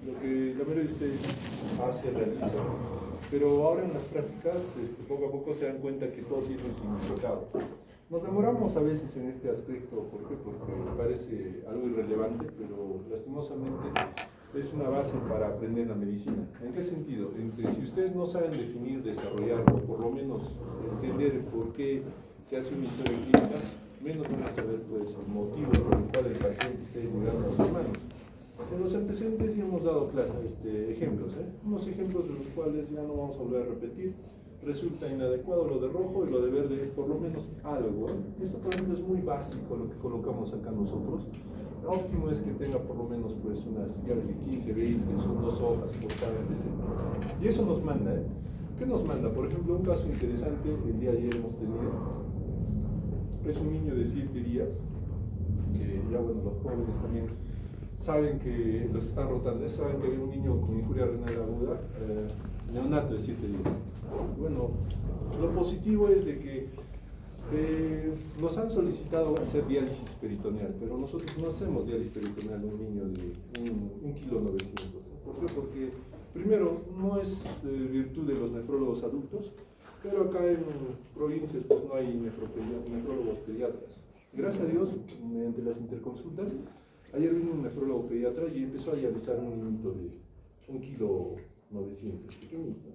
Lo que la mayoría de ustedes hace, realiza, pero ahora en las prácticas poco a poco se dan cuenta que todo tiene un significado. Nos demoramos a veces en este aspecto, ¿por qué? Porque parece algo irrelevante, pero lastimosamente es una base para aprender la medicina. ¿En qué sentido? En que si ustedes no saben definir, desarrollar, o por lo menos entender por qué se hace una historia clínica, menos van a saber pues, el motivo por el cual el paciente esté llegando a sus manos. En los antecedentes ya hemos dado ejemplos, unos ejemplos de los cuales ya no vamos a volver a repetir. Resulta inadecuado lo de rojo y lo de verde, por lo menos algo. Esto, por ejemplo, es muy básico lo que colocamos acá nosotros. Lo óptimo es que tenga por lo menos pues, unas llaves de 15, 20, son 2 hojas por cada antecedente. Y eso nos manda, ¿Qué nos manda? Por ejemplo, un caso interesante, el día de ayer hemos tenido, es un niño de 7 días, que ya bueno, los jóvenes también saben que los que están rotando, saben que hay un niño con injuria renal aguda, neonato de 7 días. Bueno, lo positivo es de que nos han solicitado hacer diálisis peritoneal, pero nosotros no hacemos diálisis peritoneal a un niño de 1,9 kilos. ¿Por qué? Porque primero no es virtud de los nefrólogos adultos, pero acá en provincias pues no hay nefrólogos pediatras. Gracias a Dios, mediante las interconsultas, ayer vino un nefrólogo pediatra y empezó a dializar un niñito de 1,9 kilos, pequeñito.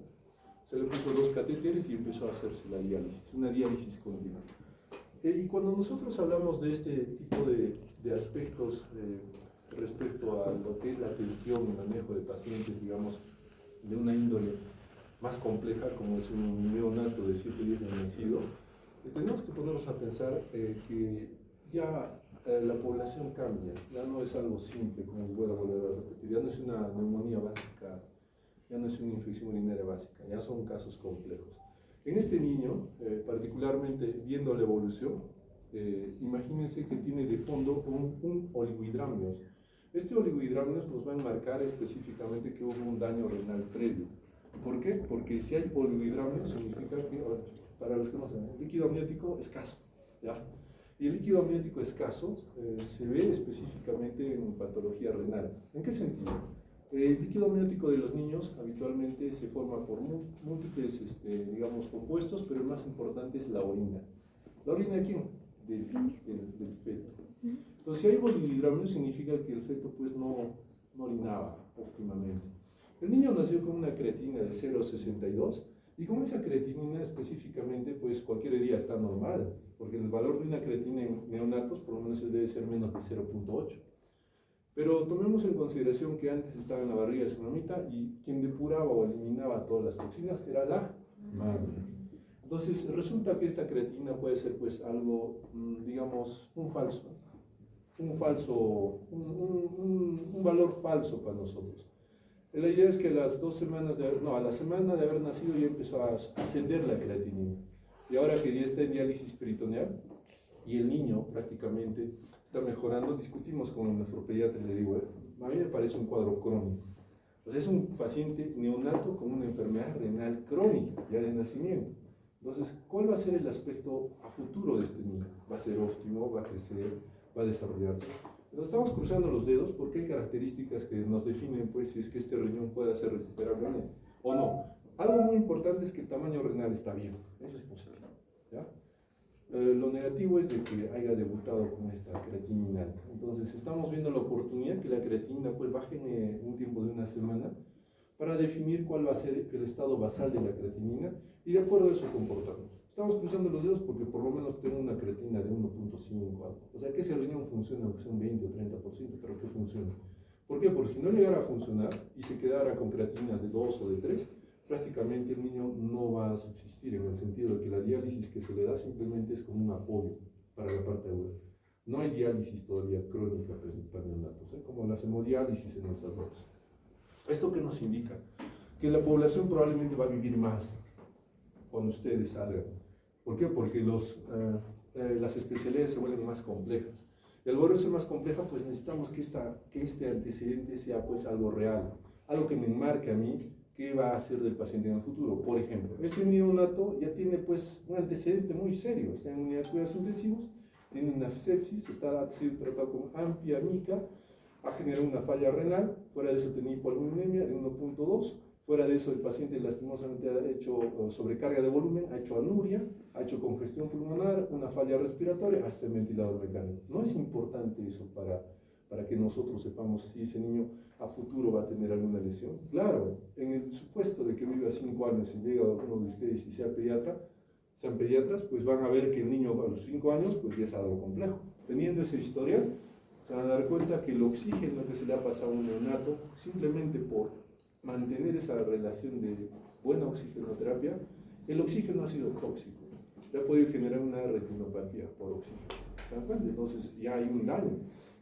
Se le puso 2 catéteres y empezó a hacerse la diálisis, una diálisis continua. Y cuando nosotros hablamos de este tipo de aspectos respecto a lo que es la atención y manejo de pacientes, digamos, de una índole más compleja, como es un neonato de 7 días de nacido, tenemos que ponernos a pensar que ya la población cambia, ya no es algo simple, como les voy a volver a repetir, ya no es una neumonía básica, ya no es una infección urinaria básica, ya son casos complejos. En este niño, particularmente viendo la evolución, imagínense que tiene de fondo un oligohidramnios. Este oligohidramnios nos va a enmarcar específicamente que hubo un daño renal previo. ¿Por qué? Porque si hay oligohidramnios significa que, para los que no saben, el líquido amniótico escaso, ¿ya? Y el líquido amniótico escaso se ve específicamente en patología renal. ¿En qué sentido? El líquido amniótico de los niños habitualmente se forma por múltiples, digamos, compuestos, pero el más importante es la orina. ¿La orina de quién? Del feto. Entonces, si hay oligohidramnios, significa que el feto pues, no orinaba óptimamente. El niño nació con una creatinina de 0,62 y con esa creatinina específicamente, pues cualquier día está normal, porque el valor de una creatinina en neonatos por lo menos debe ser menos de 0,8. Pero tomemos en consideración que antes estaba en la barriga de su mamita y quien depuraba o eliminaba todas las toxinas era la madre. Entonces resulta que esta creatina puede ser pues algo, digamos, un valor falso para nosotros. La idea es que a la semana de haber nacido ya empezó a ascender la creatinina. Y ahora que ya está en diálisis peritoneal y el niño prácticamente está mejorando, discutimos con el nefropediatra y le digo, a mí me parece un cuadro crónico. O sea, es un paciente neonato con una enfermedad renal crónica, ya de nacimiento. Entonces, ¿cuál va a ser el aspecto a futuro de este niño? ¿Va a ser óptimo? ¿Va a crecer? ¿Va a desarrollarse? Nos estamos cruzando los dedos porque hay características que nos definen pues, si es que este riñón puede ser recuperable o no. Algo muy importante es que el tamaño renal está bien, eso es positivo, ¿ya? Lo negativo es de que haya debutado con esta creatinina alta. Entonces estamos viendo la oportunidad que la creatinina pues, baje en un tiempo de una semana para definir cuál va a ser el estado basal de la creatinina y de acuerdo a eso comportarnos. Estamos cruzando los dedos porque por lo menos tengo una creatina de 1,5 algo. O sea que ese riñón funciona, aunque sea un 20 o 30%, pero que funcione. ¿Por qué? Porque si no llegara a funcionar y se quedara con creatinas de 2 o de 3, prácticamente el niño no va a subsistir, en el sentido de que la diálisis que se le da simplemente es como un apoyo para la parte aguda. No hay diálisis todavía crónica para neonatos, como la hemodiálisis en nuestras rocas. ¿Esto qué nos indica? Que la población probablemente va a vivir más cuando ustedes salgan. ¿Por qué? Porque las especialidades se vuelven más complejas. Y al volverse más compleja, pues necesitamos que este antecedente sea pues algo real, algo que me enmarque a mí qué va a hacer del paciente en el futuro. Por ejemplo, este neonato ya tiene pues un antecedente muy serio, está en unidad de cuidados intensivos, tiene una sepsis, está siendo tratado con ampiamica ha generado una falla renal, fuera de eso tenía hipoalbuminemia de 1.2, fuera de eso el paciente lastimosamente ha hecho sobrecarga de volumen, ha hecho anuria, ha hecho congestión pulmonar, una falla respiratoria, hasta el ventilador mecánico. No es importante eso para que nosotros sepamos si ese niño a futuro va a tener alguna lesión. Claro, en el supuesto de que viva 5 años y llega uno de ustedes y sean pediatras, pues van a ver que el niño a los 5 años pues ya es algo complejo. Teniendo ese historial, se van a dar cuenta que el oxígeno que se le ha pasado a un neonato, simplemente por mantener esa relación de buena oxigenoterapia, el oxígeno ha sido tóxico. Ya ha podido generar una retinopatía por oxígeno. ¿Se dan cuenta? Entonces ya hay un daño.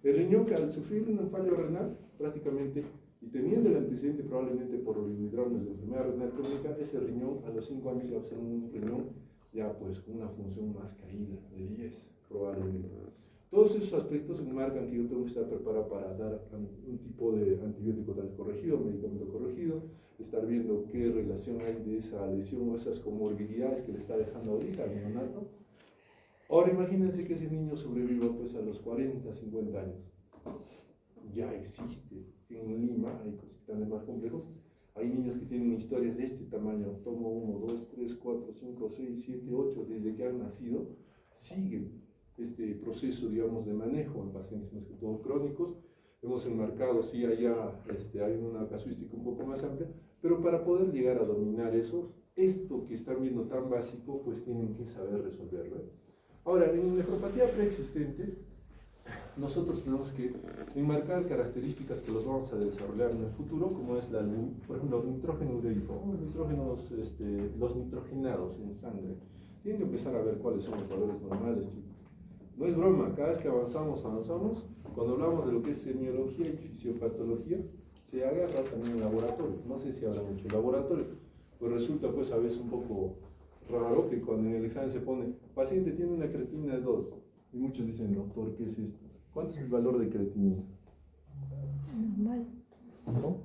El riñón, que al sufrir un fallo renal, prácticamente, y teniendo el antecedente probablemente por oligohidrones de enfermedad renal crónica, ese riñón a los 5 años ya va a ser un riñón ya pues con una función más caída, de 10 probablemente. Todos esos aspectos enmarcan que yo tengo que estar preparado para dar un tipo de antibiótico tal corregido, medicamento corregido, estar viendo qué relación hay de esa lesión o esas comorbilidades que le está dejando ahorita al neonato. Ahora imagínense que ese niño sobreviva pues a los 40, 50 años. Ya existe en Lima, hay hospitales más complejos, hay niños que tienen historias de este tamaño, tomo 1, 2, 3, 4, 5, 6, 7, 8, desde que han nacido, siguen este proceso, digamos, de manejo en pacientes más que todo crónicos. Hemos enmarcado, sí, allá hay una casuística un poco más amplia, pero para poder llegar a dominar eso, esto que están viendo tan básico, pues tienen que saber resolverlo. Ahora, en nefropatía preexistente, nosotros tenemos que enmarcar características que los vamos a desarrollar en el futuro, como es, por ejemplo, el nitrógeno ureico, los nitrogenados en sangre. Tienen que empezar a ver cuáles son los valores normales, chicos. No es broma, cada vez que avanzamos, cuando hablamos de lo que es semiología y fisiopatología, se agarra también el laboratorio. No sé si habrá mucho laboratorio, pues resulta pues a veces un poco raro que cuando en el examen se pone, paciente tiene una creatinina de 2, y muchos dicen, doctor, ¿qué es esto? ¿Cuánto es el valor de creatinina? Normal. ¿No?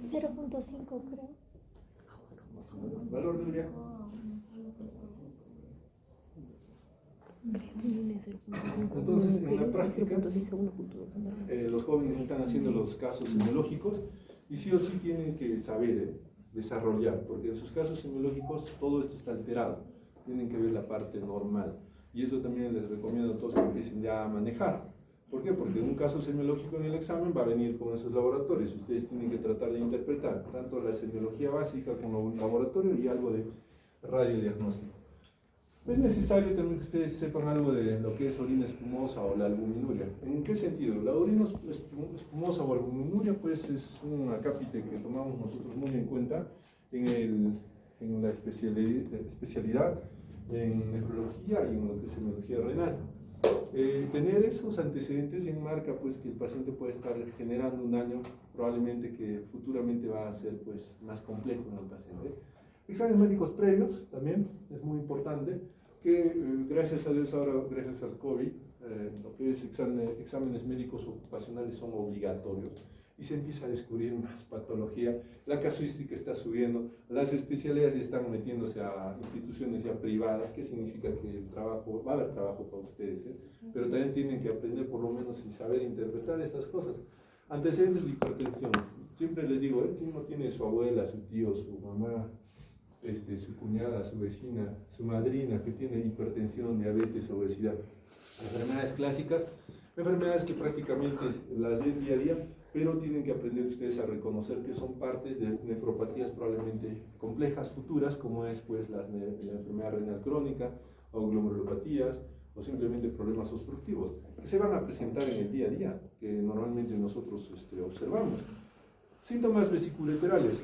0.5 creo. ¿Valor de urea? Entonces, en la práctica, los jóvenes están haciendo los casos semiológicos y sí o sí tienen que saber desarrollar, porque en sus casos semiológicos todo esto está alterado, tienen que ver la parte normal y eso también les recomiendo a todos que empiecen ya a manejar. ¿Por qué? Porque un caso semiológico en el examen va a venir con esos laboratorios. Ustedes tienen que tratar de interpretar tanto la semiología básica como el laboratorio y algo de radiodiagnóstico. Es necesario también que ustedes sepan algo de lo que es orina espumosa o la albuminuria. ¿En qué sentido? La orina espumosa o albuminuria pues es un acápite que tomamos nosotros muy en cuenta en la especialidad en nefrología y en lo que es semiología renal. Tener esos antecedentes enmarca pues que el paciente puede estar generando un daño probablemente que futuramente va a ser pues más complejo en el paciente. Exámenes médicos previos también es muy importante, que gracias a Dios ahora, gracias al COVID, lo que es exámenes médicos ocupacionales son obligatorios y se empieza a descubrir más patología, la casuística está subiendo, las especialidades ya están metiéndose a instituciones ya privadas, que significa que el trabajo, va a haber trabajo para ustedes, pero también tienen que aprender por lo menos y saber interpretar estas cosas. Antecedentes de hipertensión, siempre les digo, ¿quién no tiene su abuela, su tío, su mamá, su cuñada, su vecina, su madrina que tiene hipertensión, diabetes, obesidad? Enfermedades clásicas, enfermedades que prácticamente las ven día a día, pero tienen que aprender ustedes a reconocer que son parte de nefropatías probablemente complejas futuras, como es pues la enfermedad renal crónica o glomerulopatías o simplemente problemas obstructivos, que se van a presentar en el día a día, que normalmente nosotros observamos. Síntomas vesicolaterales.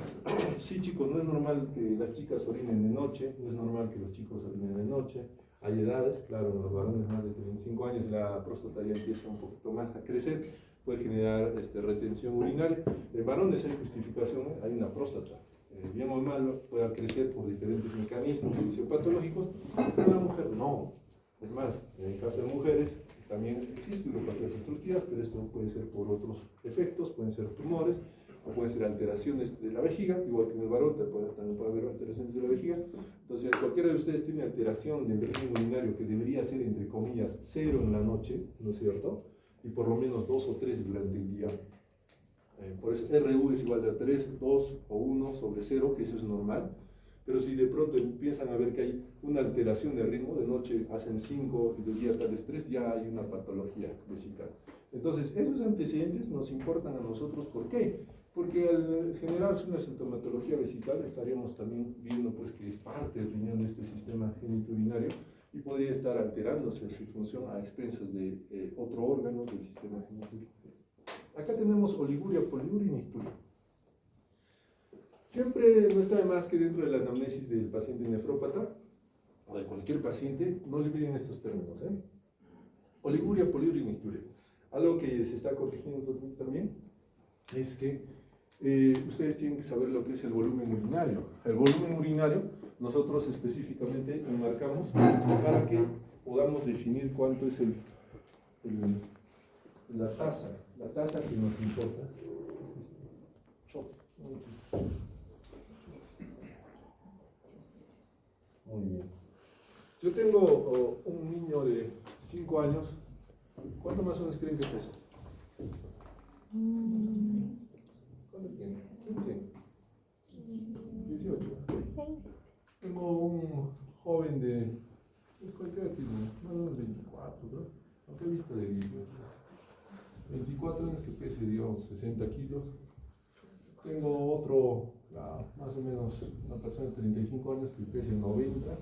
Sí, chicos, no es normal que las chicas orinen de noche, no es normal que los chicos orinen de noche. Hay edades, claro, en los varones más de 35 años la próstata ya empieza un poquito más a crecer, puede generar retención urinaria. En varones hay justificación, hay una próstata, bien o mal puede crecer por diferentes mecanismos fisiopatológicos, pero en la mujer no. Es más, en el caso de mujeres también existen uropatías obstructivas, pero esto puede ser por otros efectos, pueden ser tumores, o pueden ser alteraciones de la vejiga, igual que en el varón también puede haber alteraciones de la vejiga. Entonces, cualquiera de ustedes tiene alteración del régimen urinario que debería ser, entre comillas, 0 en la noche, ¿no es cierto? Y por lo menos 2 o 3 durante el día. Por eso RU es igual a 3, 2 o 1 sobre 0, que eso es normal. Pero si de pronto empiezan a ver que hay una alteración de ritmo, de noche hacen 5 y de día tal vez 3, ya hay una patología vesical. Entonces, esos antecedentes nos importan a nosotros. ¿Por qué? Porque al generarse una sintomatología vesical estaríamos también viendo pues, que parte del riñón de este sistema genitourinario y podría estar alterándose su función a expensas de otro órgano del sistema genitourinario. Acá tenemos oliguria, poliuria y nicturia. Siempre no está de más que dentro de la anamnesis del paciente nefrópata o de cualquier paciente no olviden estos términos. Oliguria, poliuria y nicturia. Algo que se está corrigiendo también es que ustedes tienen que saber lo que es el volumen urinario. El volumen urinario nosotros específicamente enmarcamos para que podamos definir cuánto es la tasa que nos importa. Muy bien. Yo tengo un niño de 5 años. ¿Cuánto más o menos creen que pesa? ¿Cuánto tiene? 15. 18. Tengo un joven de... ¿Cuál edad tiene? Más o menos 24, ¿no? Aunque he visto de 18. 24 años que pese, digamos, 60 kilos. Tengo otro, más o menos, una persona de 35 años que pese 90.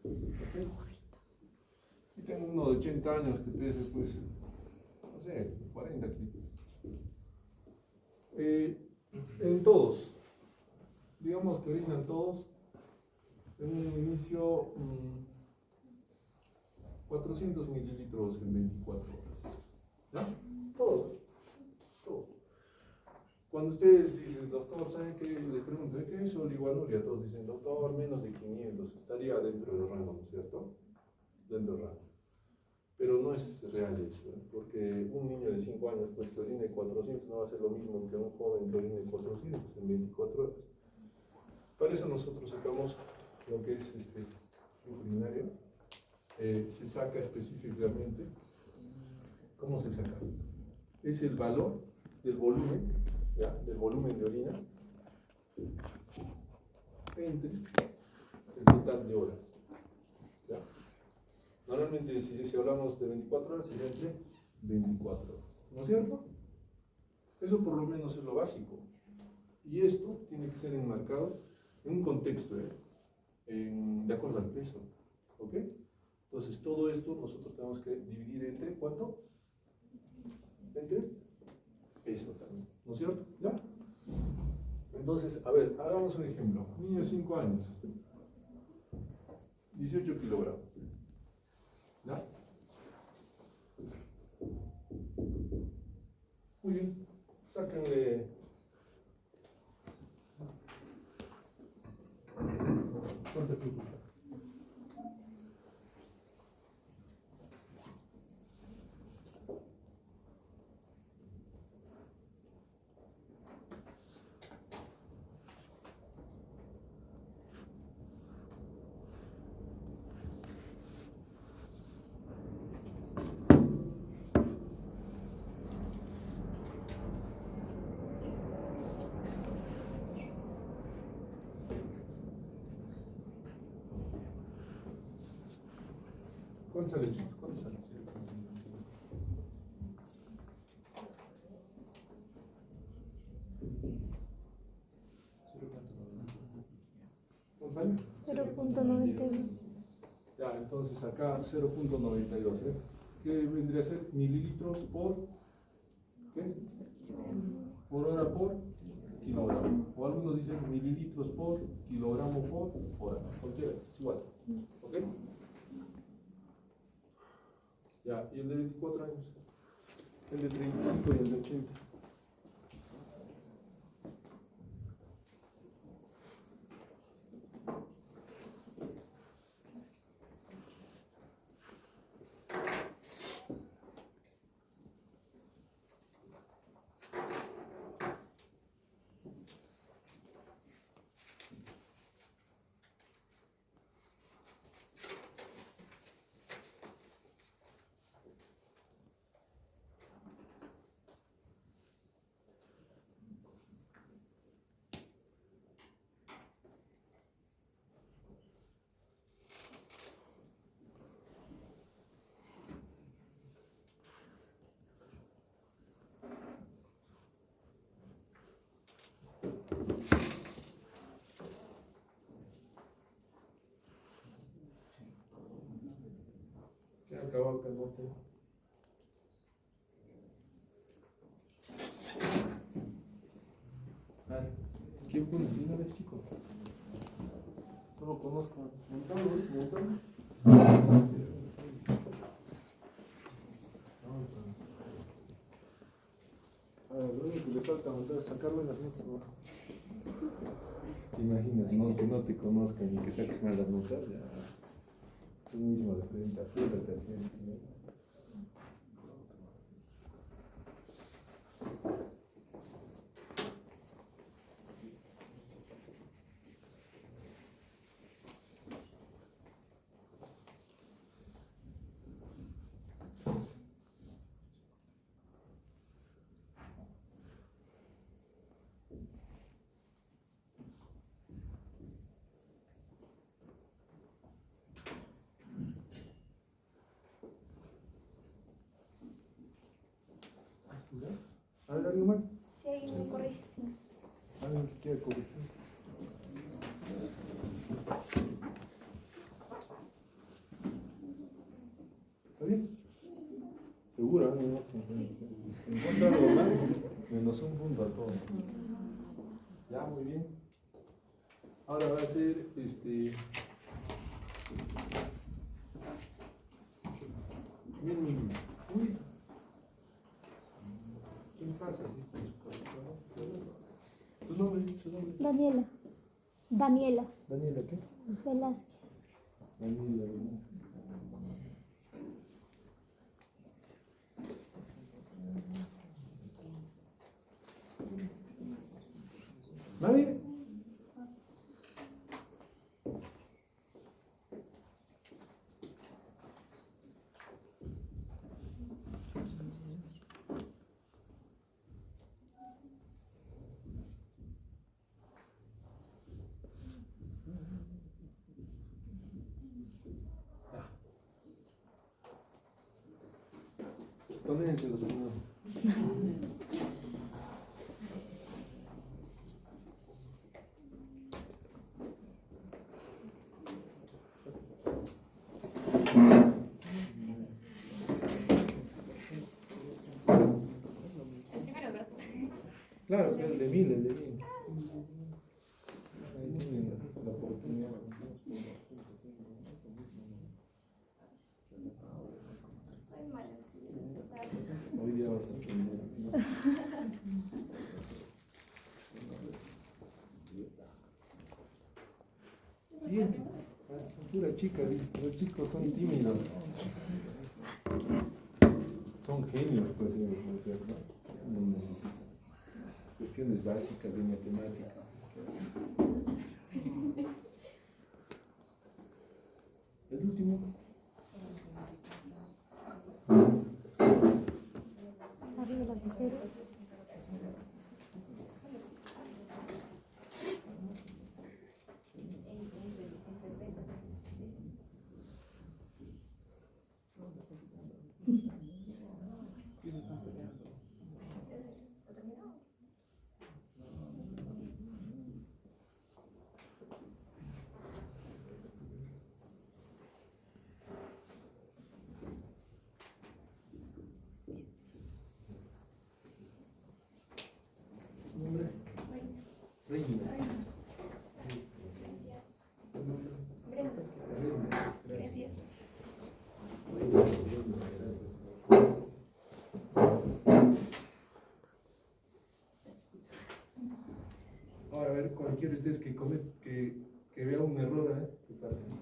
¿Okay? Y tengo uno de 80 años que pese, pues, no sé, 40 kilos. En todos, digamos que orinan todos, en un inicio 400 mililitros en 24 horas. ¿Ya? Todos. Cuando ustedes dicen, doctor, ¿saben qué? Les pregunto, ¿qué es oligonuria? Todos dicen, doctor, menos de 500, estaría dentro del rango, ¿no es cierto? Dentro del rango. Pero no es real eso, porque un niño de 5 años pues, que orine 400 no va a ser lo mismo que un joven que orine 400 en 24 horas. Para eso nosotros sacamos lo que es urinario. Se saca específicamente. ¿Cómo se saca? Es el valor del volumen, ¿ya? Del volumen de orina entre el total de horas. ¿Ya? Normalmente si hablamos de 24 horas sería entre 24 horas, ¿no es cierto? Eso por lo menos es lo básico. Y esto tiene que ser enmarcado en un contexto, de acuerdo al peso. ¿Ok? Entonces todo esto nosotros tenemos que dividir entre ¿cuánto? Entre peso también, ¿no es cierto? ¿Ya? Entonces, a ver, hagamos un ejemplo. Niño de 5 años, 18 kilogramos. ¿Ya? Muy bien. Sáquenle. ¿Cuánto fruta está? ¿Cuánto sale, chicos? ¿Cuánto sale? ¿Cuánto sale? 0.92. Ya, entonces acá 0.92, ¿Qué vendría a ser? Mililitros por, ¿qué? Por hora por kilogramo. O algunos dicen mililitros por kilogramo por hora. Cualquiera, es igual. ¿Ok? Ya, y el de 24 años. El de 35 y el de 80. acabado que no te. Vale. ¿Quién pone? ¿Quién eres, chico? No lo conozco. Montado, montado. Ahora, lo único que le falta montar es sacarlo en las notas, ¿no? ¿Te imaginas? No, que no te conozcan y que saques mal las notas, ya. Tú mismo de frente, apriétate al frente, ¿no? A ver, ¿alguien más? Sí, alguien me corrige. ¿Alguien que quiera corregir? ¿Está bien? ¿Segura? No, encuentra algo más, menos un punto a todo. Ya, muy bien. Ahora va a ser bien, uy. ¿Quién pasa? ¿Tu nombre? ¿Su nombre? Daniela. Daniela Daniela, ¿qué? Velázquez. Daniela. ¿Nadie? Tómense los primeros. Claro, el de mil, el de mil. Ahí tienen la oportunidad. Hoy día vas a aprender. Siguiente. Pura chica, los chicos son tímidos. Son genios, pues, ¿no? No necesitan. Cuestiones básicas de matemática. El último. Arriba las mujeres. Nombre. Reina. Gracias. Ahora, a ver, cualquiera de ustedes que vea un error, ¿eh? Que participe.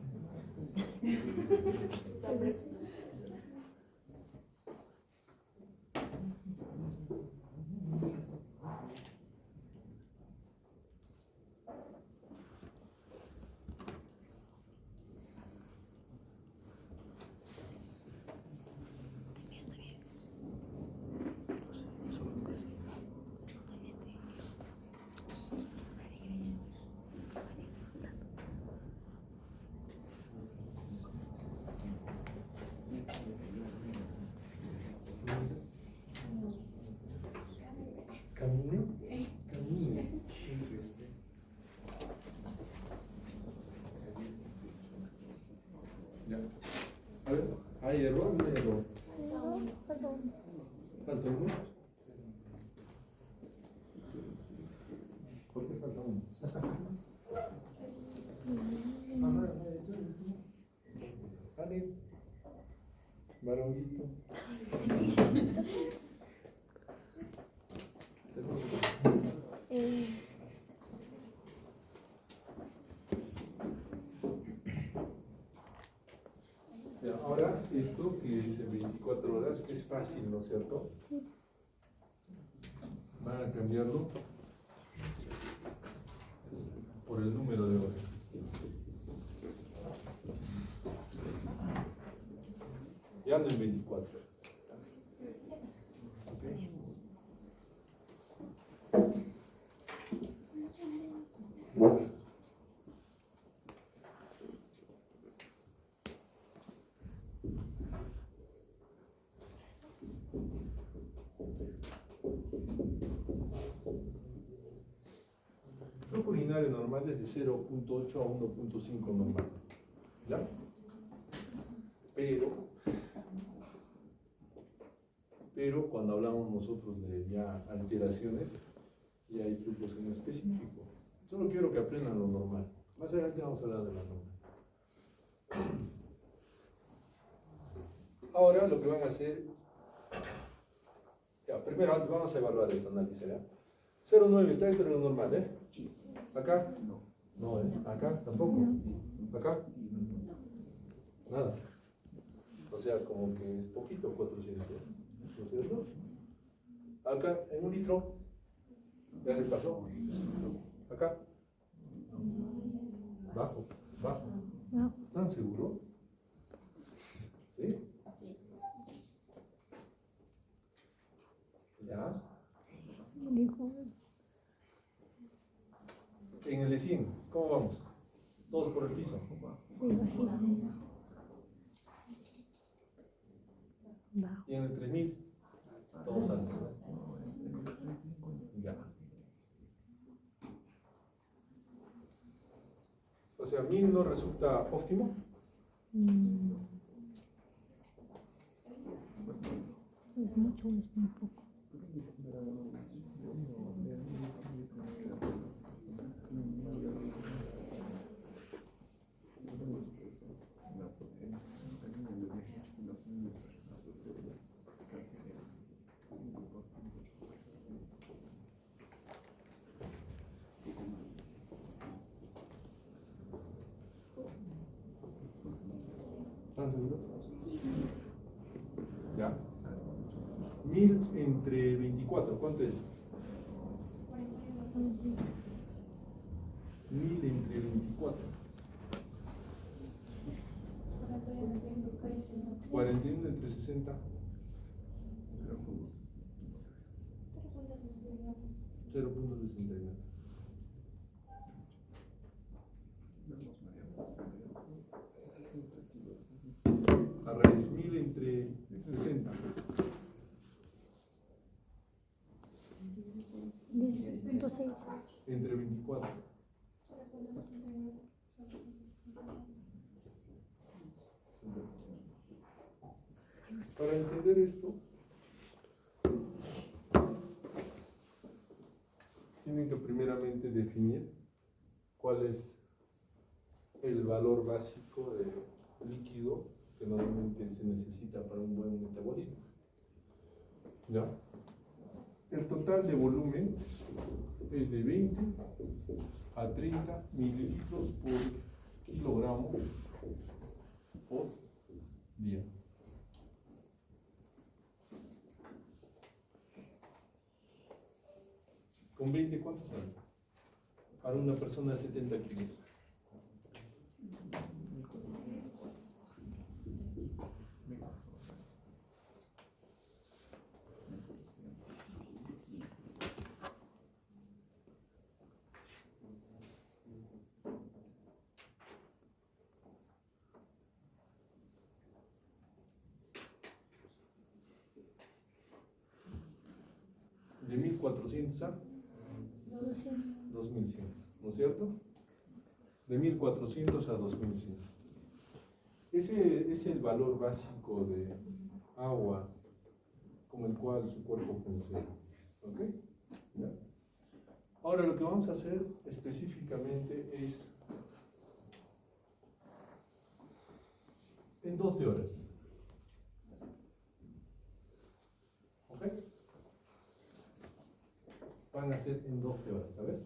¿Falta uno? ¿Por qué falta uno? Vale. Varoncito. Ya, ahora, esto que dice 24 horas, que es fácil, ¿no es cierto? Sí. Van a cambiarlo por el número de horas. Ya no en 24. ¿Okay? El flujo urinario normal es de 0.8 a 1.5 normal. ¿Ya? Pero cuando hablamos nosotros de ya alteraciones, ya hay flujos en específico. Solo quiero que aprendan lo normal. Más adelante vamos a hablar de la normal. Ahora lo que van a hacer, ya, primero antes vamos a evaluar este análisis, ¿ya? 0,9 está dentro de lo normal, ¿eh? ¿Acá? No, ¿eh? ¿Acá? ¿Tampoco? ¿Acá? Nada. O sea, como que es poquito 400, ¿no es cierto? Acá, en un litro, ¿ya se pasó? Acá. Bajo, bajo. ¿Están seguros? ¿Sí? ¿Ya? En el de 100, ¿cómo vamos? Todos por el piso. Sí, bajísimo. Bajo. Y en el 3000, todos altos. Ya. O sea, 1000 no resulta óptimo. Es mucho, es muy poco. ¿Están seguros? Ya. 1000 entre 24, ¿cuánto es? 1000 entre 24. 41 entre 60. 0.69. A raíz 1000 entre 60. 10.6. Entre 24. Para entender esto, tienen que primeramente definir cuál es el valor básico de líquido que normalmente se necesita para un buen metabolismo. ¿Ya? El total de volumen es de 20 a 30 mililitros por kilogramo por día. ¿Con 20 cuánto sale? Para una persona de 70 kilos. De 1400 a 2100, ¿no es cierto? De 1400 a 2100. Ese es el valor básico de agua, como el cual su cuerpo funciona. ¿Ok? ¿Ya? Ahora lo que vamos a hacer específicamente es en 12 horas. ¿Ok? Van a ser en 12 horas, a ver.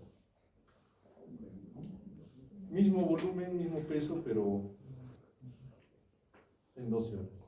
Mismo volumen, mismo peso, pero en 12 horas.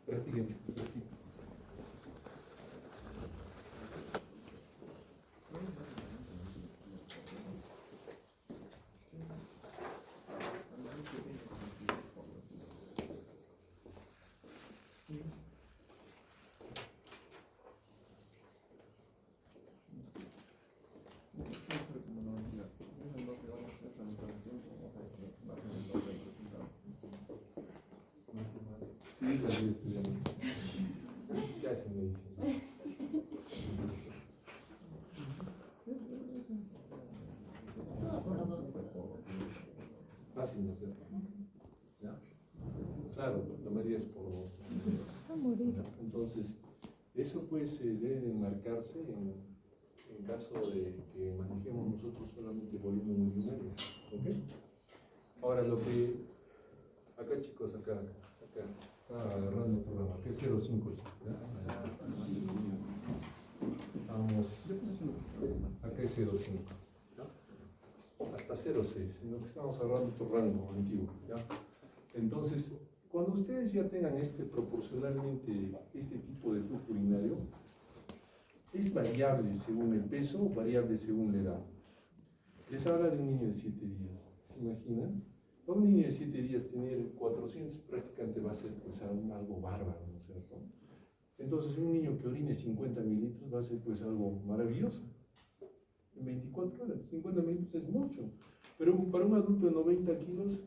Practiquen, practiquen. Sí, también estudiando. ¿Qué hacen medicina? Fácil de hacer. ¿Ya? Claro, la mayoría es por... Va a morir. Entonces, eso pues debe enmarcarse en caso de que manejemos nosotros solamente volumen urinario. ¿Ok? Ahora lo que... Acá chicos, acá. Agarrando tu rama, que es 0,5. Vamos, acá es 0,5. Hasta 0,6, en lo que estamos agarrando tu rango antiguo. ¿Ya? Entonces, cuando ustedes ya tengan proporcionalmente este tipo de flujo urinario, es variable según el peso, variable según la edad. Les habla de un niño de 7 días, ¿se imaginan? Para un niño de 7 días tener 400 prácticamente va a ser pues algo bárbaro, ¿no es cierto? Entonces un niño que orine 50 mililitros va a ser pues algo maravilloso. En 24 horas, 50 minutos es mucho. Pero para un adulto de 90 kilos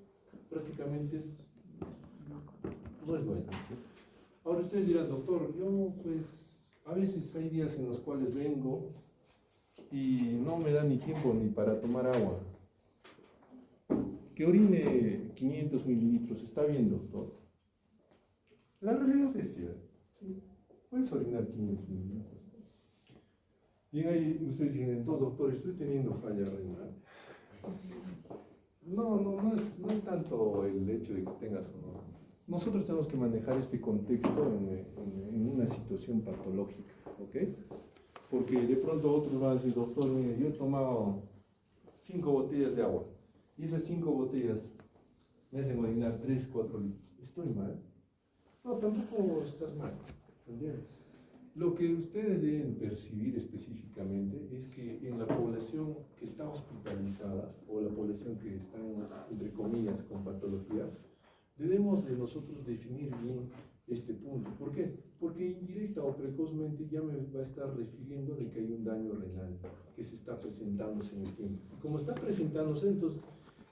prácticamente no es bueno. Ahora ustedes dirán, doctor, yo pues a veces hay días en los cuales vengo y no me da ni tiempo ni para tomar agua. Que orine 500 mililitros, ¿está bien, doctor? La realidad es cierta, ¿sí? Puedes orinar 500 mililitros. Bien, ahí ustedes dicen, entonces doctor, estoy teniendo falla renal. No es tanto el hecho de que tengas o no. Nosotros tenemos que manejar este contexto en una situación patológica, ¿ok? Porque de pronto otros van a decir, doctor, mire, yo he tomado 5 botellas de agua y esas 5 botellas me hacen orinar 3, 4 litros. ¿Estoy mal? No, tampoco estás mal, ¿entiendes? Lo que ustedes deben percibir específicamente es que en la población que está hospitalizada o la población que está, entre comillas, con patologías, debemos de nosotros definir bien este punto. ¿Por qué? Porque indirecta o precozmente ya me va a estar refiriendo de que hay un daño renal que se está presentándose en el tiempo. Y como está presentándose, entonces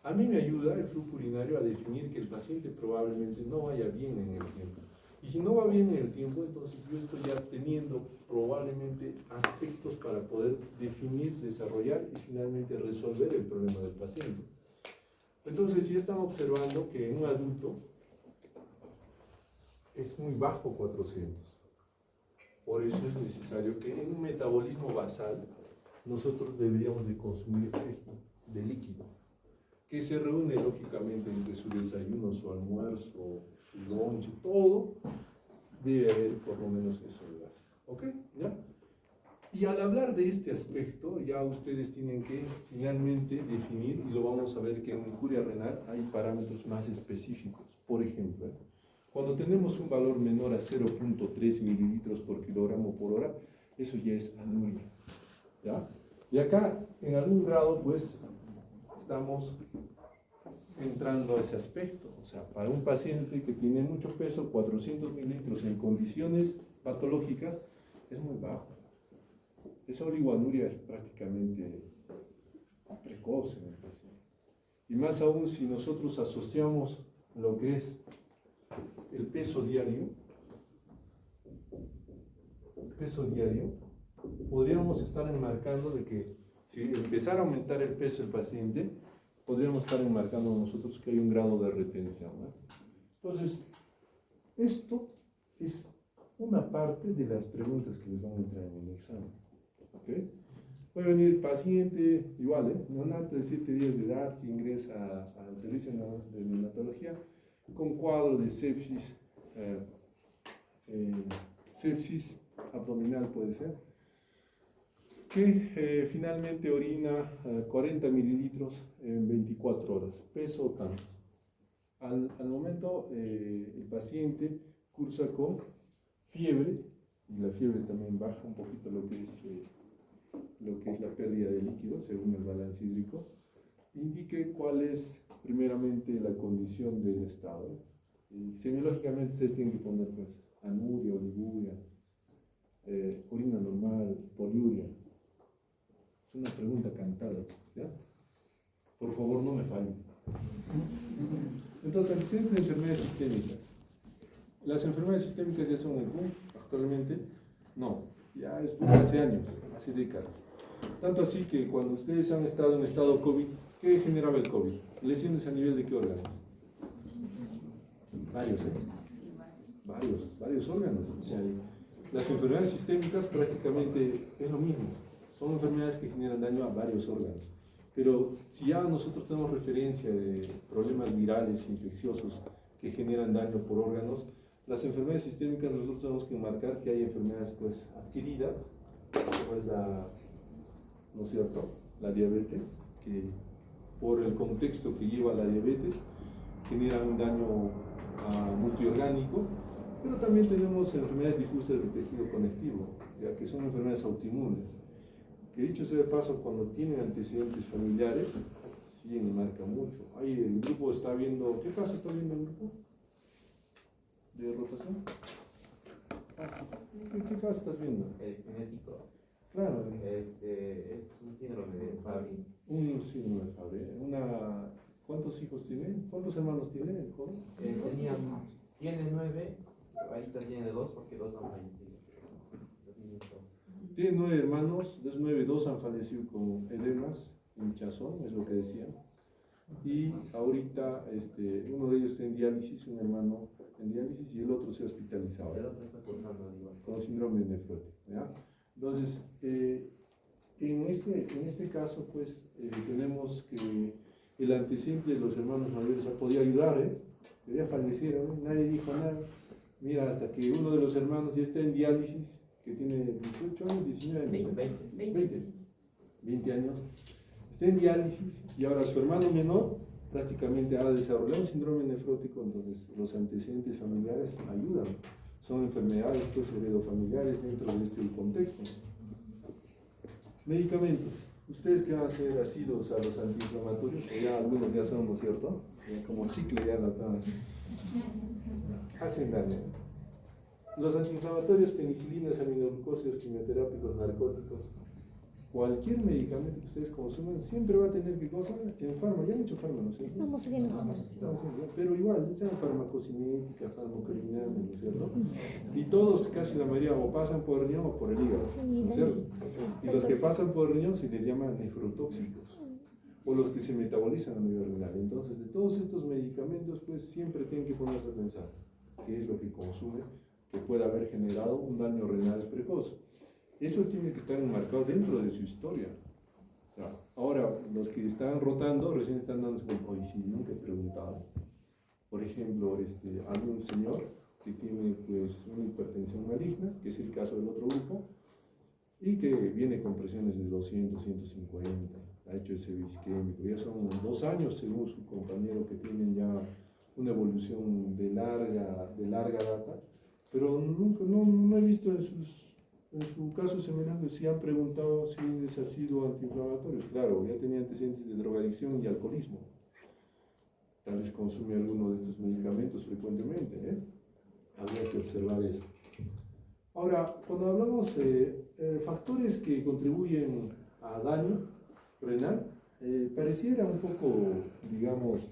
a mí me ayuda el flujo urinario a definir que el paciente probablemente no vaya bien en el tiempo. Y si no va bien en el tiempo, entonces yo estoy ya teniendo probablemente aspectos para poder definir, desarrollar y finalmente resolver el problema del paciente. Entonces ya están observando que en un adulto es muy bajo 400. Por eso es necesario que en un metabolismo basal nosotros deberíamos de consumir esto de líquido, que se reúne lógicamente entre su desayuno, su almuerzo, su lunch, todo debe haber por lo menos eso de base. ¿Ok? ¿Ya? Y al hablar de este aspecto, ya ustedes tienen que finalmente definir, y lo vamos a ver que en injuria renal hay parámetros más específicos. Por ejemplo, cuando tenemos un valor menor a 0.3 mililitros por kilogramo por hora, eso ya es anuria. ¿Ya? Y acá, en algún grado, pues, estamos entrando a ese aspecto. O sea, para un paciente que tiene mucho peso, 400 mililitros en condiciones patológicas, es muy bajo. Esa oligoanuria es prácticamente precoz en el paciente. Y más aún si nosotros asociamos lo que es el peso diario, podríamos estar enmarcando de que si empezara a aumentar el peso del paciente, podríamos estar enmarcando nosotros que hay un grado de retención, ¿no? Entonces, esto es una parte de las preguntas que les van a entrar en el examen. ¿Okay? Puede venir paciente, igual, neonato de 7 días de edad que ingresa al servicio de neonatología con cuadro de sepsis, sepsis abdominal puede ser, que finalmente orina 40 mililitros en 24 horas, peso tanto. Al momento el paciente cursa con fiebre, y la fiebre también baja un poquito lo que es la pérdida de líquido según el balance hídrico. Indique cuál es primeramente la condición del estado. Y semiológicamente ustedes tienen que poner pues anuria, oliguria, orina normal, poliuria. Es una pregunta cantada, ¿sí? Por favor, no me fallen. Entonces, antecedentes de enfermedades sistémicas. ¿Las enfermedades sistémicas ya son el boom actualmente? No, ya es boom hace años, hace décadas. Tanto así que cuando ustedes han estado en estado COVID, ¿qué generaba el COVID? ¿Lesiones a nivel de qué órganos? Varios, varios órganos. O sea, las enfermedades sistémicas prácticamente es lo mismo. Son enfermedades que generan daño a varios órganos. Pero si ya nosotros tenemos referencia de problemas virales, infecciosos, que generan daño por órganos, las enfermedades sistémicas nosotros tenemos que marcar que hay enfermedades pues adquiridas, como es ¿no es cierto?, la diabetes, que por el contexto que lleva la diabetes genera un daño multiorgánico, pero también tenemos enfermedades difusas del tejido conectivo, ya que son enfermedades autoinmunes, que dicho sea de paso, cuando tienen antecedentes familiares, sí marca mucho. Ahí el grupo está viendo, ¿qué caso está viendo el grupo? ¿De rotación? ¿Qué caso estás viendo? El genético. Claro. Es un síndrome de Fabry. Un síndrome de Fabry. ¿Cuántos hijos tiene? ¿Cuántos hermanos tiene el joven? Tiene 9, ahorita tiene 2 porque 2 han fallecido. Tiene 9 hermanos, de esos 9, 2 han fallecido con edemas, hinchazón, es lo que decían. Y ahorita uno de ellos está en diálisis, un hermano en diálisis, y el otro se ha hospitalizado. El otro está cursando igual. Con síndrome nefrótico, ¿ya? Entonces, en este caso, pues, tenemos que el antecedente de los hermanos mayores ha podido ayudar, ya fallecieron, nadie dijo nada. Mira, hasta que uno de los hermanos ya está en diálisis, que tiene 18 años, 19 años, 20 años, está en diálisis, y ahora su hermano menor prácticamente ha desarrollado un síndrome nefrótico. Entonces los antecedentes familiares ayudan, son enfermedades pues heredofamiliares dentro de este contexto. Medicamentos. Ustedes que van a ser asidos a los antiinflamatorios, que ya algunos ya son, ¿no es cierto? Ya como chicle ya la hacen daño. Los antiinflamatorios, penicilinas, aminoglucósidos, quimioterápicos, narcóticos, cualquier medicamento que ustedes consuman siempre va a tener que cosa en fármaco. Ya han hecho fármaco, ¿no es cierto? Estamos haciendo comercio. Pero igual, sean farmacocinética, farmacocriminal, ¿no es cierto? Y todos, casi la mayoría, o pasan por el riñón o por el hígado, ¿no es cierto? Y los que pasan por el riñón se les llaman nefrotóxicos, o los que se metabolizan a nivel renal. Entonces, de todos estos medicamentos, pues siempre tienen que ponerse a pensar qué es lo que consume, que pueda haber generado un daño renal precoz. Eso tiene que estar enmarcado dentro de su historia. O sea, ahora, los que están rotando recién están dándose cuenta, hoy sí, nunca he preguntado. Por ejemplo, hay un señor que tiene pues una hipertensión maligna, que es el caso del otro grupo, y que viene con presiones de 200, 150, ha hecho ese isquémico. Ya son 2 años, según su compañero, que tienen ya una evolución de larga data, pero nunca, no he visto en su caso semejante si han preguntado si les ha sido antiinflamatorios. Claro, ya tenía antecedentes de drogadicción y alcoholismo. Tal vez consume alguno de estos medicamentos frecuentemente, habría que observar eso. Ahora, cuando hablamos de factores que contribuyen a daño renal, pareciera un poco, digamos,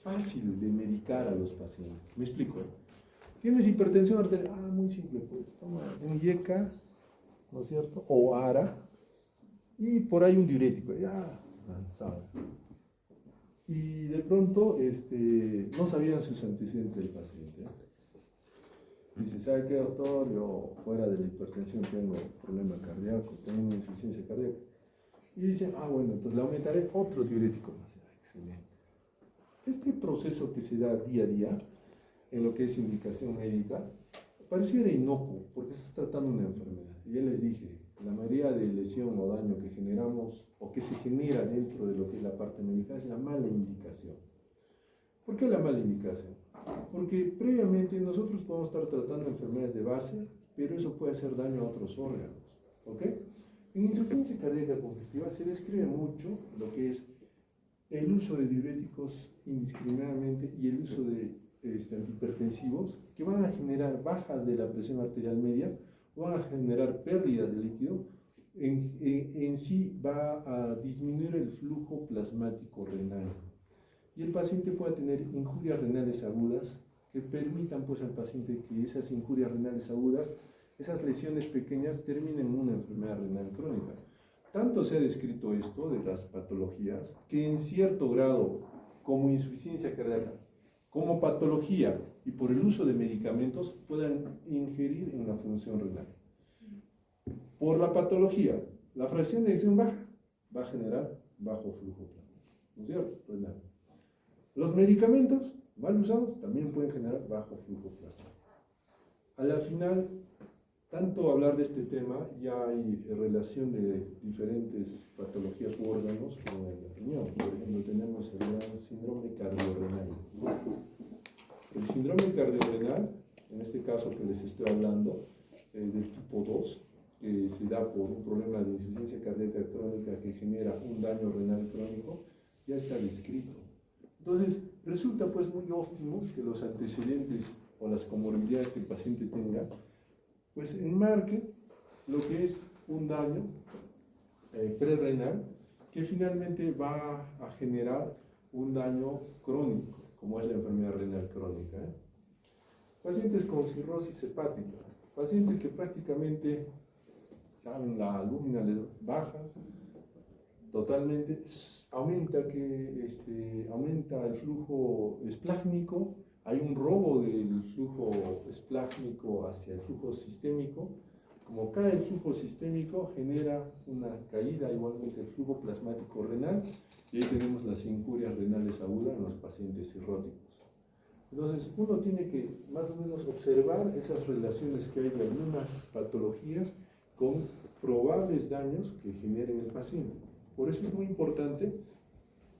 fácil de medicar a los pacientes. Me explico. ¿Tienes hipertensión arterial? Ah, muy simple, pues toma un IECA, ¿no es cierto? O ARA, y por ahí un diurético, ya avanzado. Y de pronto no sabían sus antecedentes del paciente. Dice, ¿sabe qué, doctor? Yo fuera de la hipertensión tengo problema cardíaco, tengo una insuficiencia cardíaca. Y dicen, bueno, entonces le aumentaré otro diurético más. Excelente. Este proceso que se da día a día en lo que es indicación médica pareciera inocuo porque estás tratando una enfermedad. Y ya les dije, la mayoría de lesión o daño que generamos o que se genera dentro de lo que es la parte médica es la mala indicación. ¿Por qué la mala indicación? Porque previamente nosotros podemos estar tratando enfermedades de base, pero eso puede hacer daño a otros órganos. ¿Ok? En insuficiencia cardíaca congestiva se describe mucho lo que es el uso de diuréticos indiscriminadamente y el uso de antihipertensivos que van a generar bajas de la presión arterial media, van a generar pérdidas de líquido, en sí va a disminuir el flujo plasmático renal. Y el paciente puede tener injurias renales agudas que permitan pues al paciente que esas injurias renales agudas, esas lesiones pequeñas terminen en una enfermedad renal crónica. Tanto se ha descrito esto de las patologías que en cierto grado, como insuficiencia cardíaca, como patología y por el uso de medicamentos, puedan ingerir en la función renal. Por la patología, la fracción de eyección baja va a generar bajo flujo plasmático, ¿no es cierto? Renal. Los medicamentos mal usados también pueden generar bajo flujo plasmático. A la final, tanto hablar de este tema, ya hay relación de diferentes patologías u órganos con el riñón. Por ejemplo, tenemos el gran síndrome cardiorrenal. El síndrome cardiorrenal, en este caso que les estoy hablando, del tipo 2, que se da por un problema de insuficiencia cardíaca crónica que genera un daño renal crónico, ya está descrito. Entonces, resulta pues muy óptimo que los antecedentes o las comorbilidades que el paciente tenga pues enmarquen lo que es un daño prerrenal que finalmente va a generar un daño crónico, como es la enfermedad renal crónica. Pacientes con cirrosis hepática, pacientes que prácticamente saben la albúmina les baja totalmente, aumenta el flujo esplácnico, hay un robo del flujo esplásmico hacia el flujo sistémico. Como cae el flujo sistémico, genera una caída igualmente del flujo plasmático renal, y ahí tenemos las injurias renales agudas en los pacientes cirróticos. Entonces, uno tiene que más o menos observar esas relaciones que hay de algunas patologías con probables daños que generen el paciente. Por eso es muy importante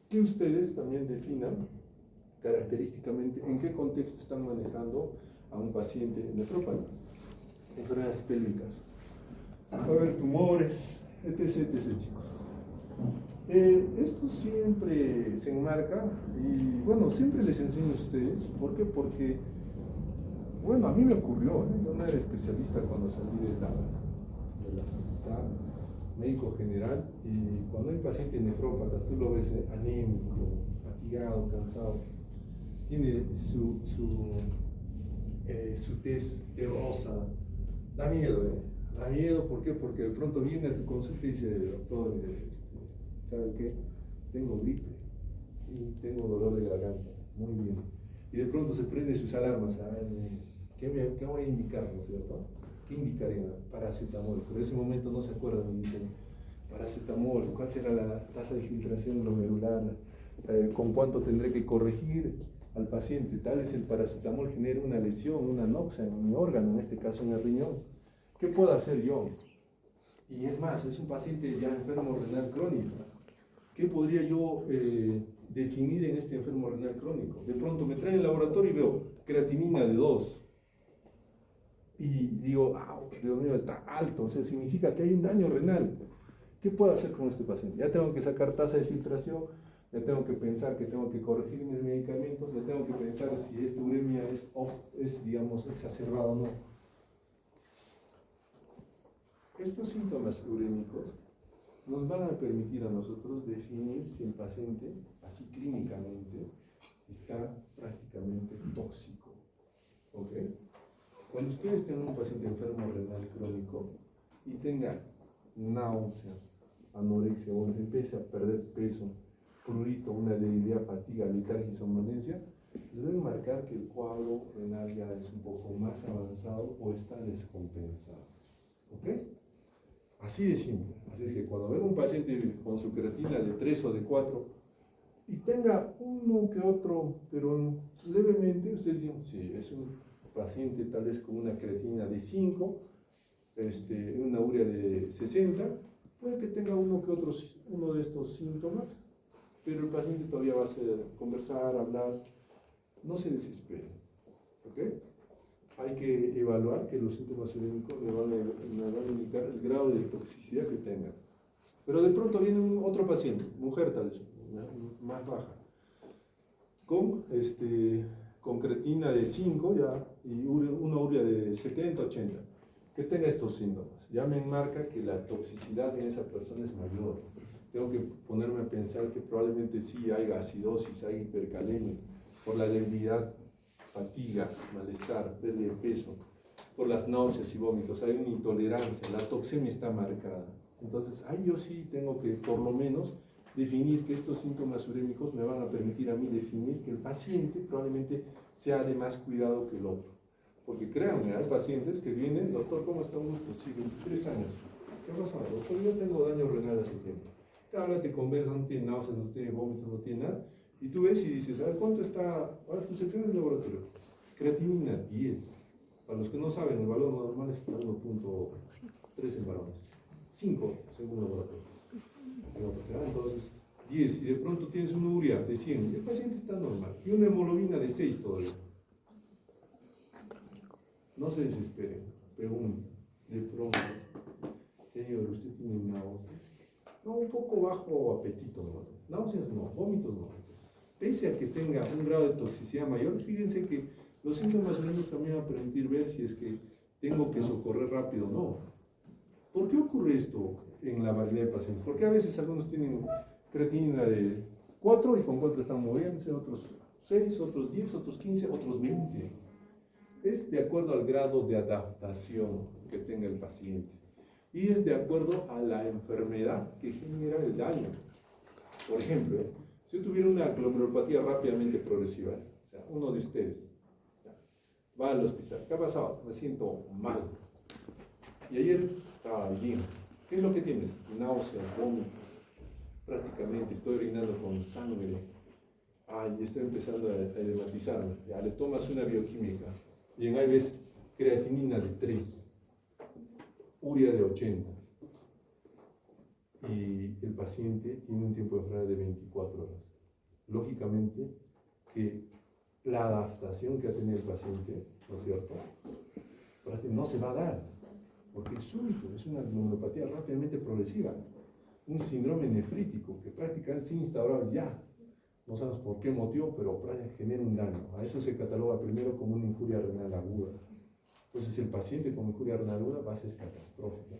que ustedes también definan característicamente en qué contexto están manejando a un paciente nefrópata. Enfermedades pélvicas, va a haber tumores, etc, chicos. Esto siempre se enmarca, y bueno, siempre les enseño a ustedes. ¿Por qué? Porque, bueno, a mí me ocurrió, yo no era especialista cuando salí de la facultad, médico general, y cuando hay paciente nefrópata, tú lo ves anémico, fatigado, cansado, tiene su tez terrosa, da miedo, da miedo. ¿Por qué? Porque de pronto viene a tu consulta y dice, doctor, ¿sabe qué? Tengo gripe y tengo dolor de garganta, muy bien. Y de pronto se prende sus alarmas, a ver, ¿qué voy a indicar, no es cierto? ¿Qué indicaría? Paracetamol, pero en ese momento no se acuerdan y dicen, paracetamol, ¿cuál será la tasa de filtración glomerular? ¿Con cuánto tendré que corregir al paciente? Tal vez el paracetamol genere una lesión, una anoxia en mi órgano, en este caso en el riñón. ¿Qué puedo hacer yo? Y es más, es un paciente ya enfermo renal crónico. ¿Qué podría yo definir en este enfermo renal crónico? De pronto me traen el laboratorio y veo creatinina de 2. Y digo, Dios mío, está alto, o sea, significa que hay un daño renal. ¿Qué puedo hacer con este paciente? Ya tengo que sacar tasa de filtración, ya tengo que pensar que tengo que corregir mis medicamentos, ya tengo que pensar si esta uremia es digamos, exacerbada o no. Estos síntomas urémicos nos van a permitir a nosotros definir si el paciente, así clínicamente, está prácticamente tóxico. ¿Ok? Cuando ustedes tengan un paciente enfermo renal crónico y tenga náuseas, anorexia o se empiece a perder peso, prurito, una debilidad, fatiga, letargia y somnolencia, deben marcar que el cuadro renal ya es un poco más avanzado o está descompensado. ¿Ok? Así de simple. Así es que cuando ven un paciente con su creatina de 3 o de 4 y tenga uno que otro, pero levemente, ustedes dicen, sí, es un paciente tal vez con una creatina de 5, una urea de 60, puede que tenga uno de estos síntomas, pero el paciente todavía va a conversar, hablar, no se desesperen. ¿Ok? Hay que evaluar que los síntomas urémicos me van a indicar el grado de toxicidad que tengan. Pero de pronto viene otro paciente, mujer tal vez, más baja, con creatina de 5 ya, y una urea de 70, 80, que tenga estos síntomas. Ya me enmarca que la toxicidad en esa persona es mayor. Tengo que ponerme a pensar que probablemente sí hay acidosis, hay hipercalemia, por la debilidad, fatiga, malestar, pérdida de peso, por las náuseas y vómitos, hay una intolerancia, la toxemia está marcada. Entonces, ahí yo sí tengo que, por lo menos, definir que estos síntomas urémicos me van a permitir a mí definir que el paciente probablemente sea de más cuidado que el otro. Porque créanme, hay pacientes que vienen, doctor, ¿cómo está un gusto? Sí, 23 años. ¿Qué pasa, doctor? Yo tengo daño renal hace tiempo. Ahora te conversan, no tiene náuseas, no tiene vómitos, no tiene nada. Y tú ves y dices, a ver, ¿cuánto está? A ver, tus exámenes de laboratorio. Creatinina, 10. Para los que no saben, el valor normal es 1.3 en varones. 5 según el laboratorio. Entonces, 10. Y de pronto tienes una urea de 100. El paciente está normal. Y una hemoglobina de 6 todavía. No se desesperen. Pregunten. De pronto, señor, ¿usted tiene náuseas? No, un poco bajo apetito, ¿no? Náuseas no, vómitos no. Pese a que tenga un grado de toxicidad mayor, fíjense que los síntomas urémicos también van a permitir ver si es que tengo que socorrer rápido o no. ¿Por qué ocurre esto en la mayoría de pacientes? Porque a veces algunos tienen creatinina de 4 y con 4 están moviéndose, otros 6, otros 10, otros 15, otros 20. Es de acuerdo al grado de adaptación que tenga el paciente y es de acuerdo a la enfermedad que genera el daño. Por ejemplo, si yo tuviera una glomerulopatía rápidamente progresiva, o sea, uno de ustedes, va al hospital. ¿Qué ha pasado? Me siento mal. Y ayer estaba bien. ¿Qué es lo que tienes? Náuseas, vómitos. Prácticamente estoy orinando con sangre. Ay, estoy empezando a edematizarme. Ya le tomas una bioquímica. Y en ahí ves creatinina de 3, urea de 80. Y el paciente tiene un tiempo de enfermedad de 24 horas. Lógicamente que la adaptación que ha tenido el paciente, ¿no es cierto?, no se va a dar, porque es súbito, es una neuropatía rápidamente progresiva, un síndrome nefrítico que prácticamente se instauró ya, no sabemos por qué motivo, pero genera un daño. A eso se cataloga primero como una injuria renal aguda. Entonces el paciente con injuria renal aguda va a ser catastrófico.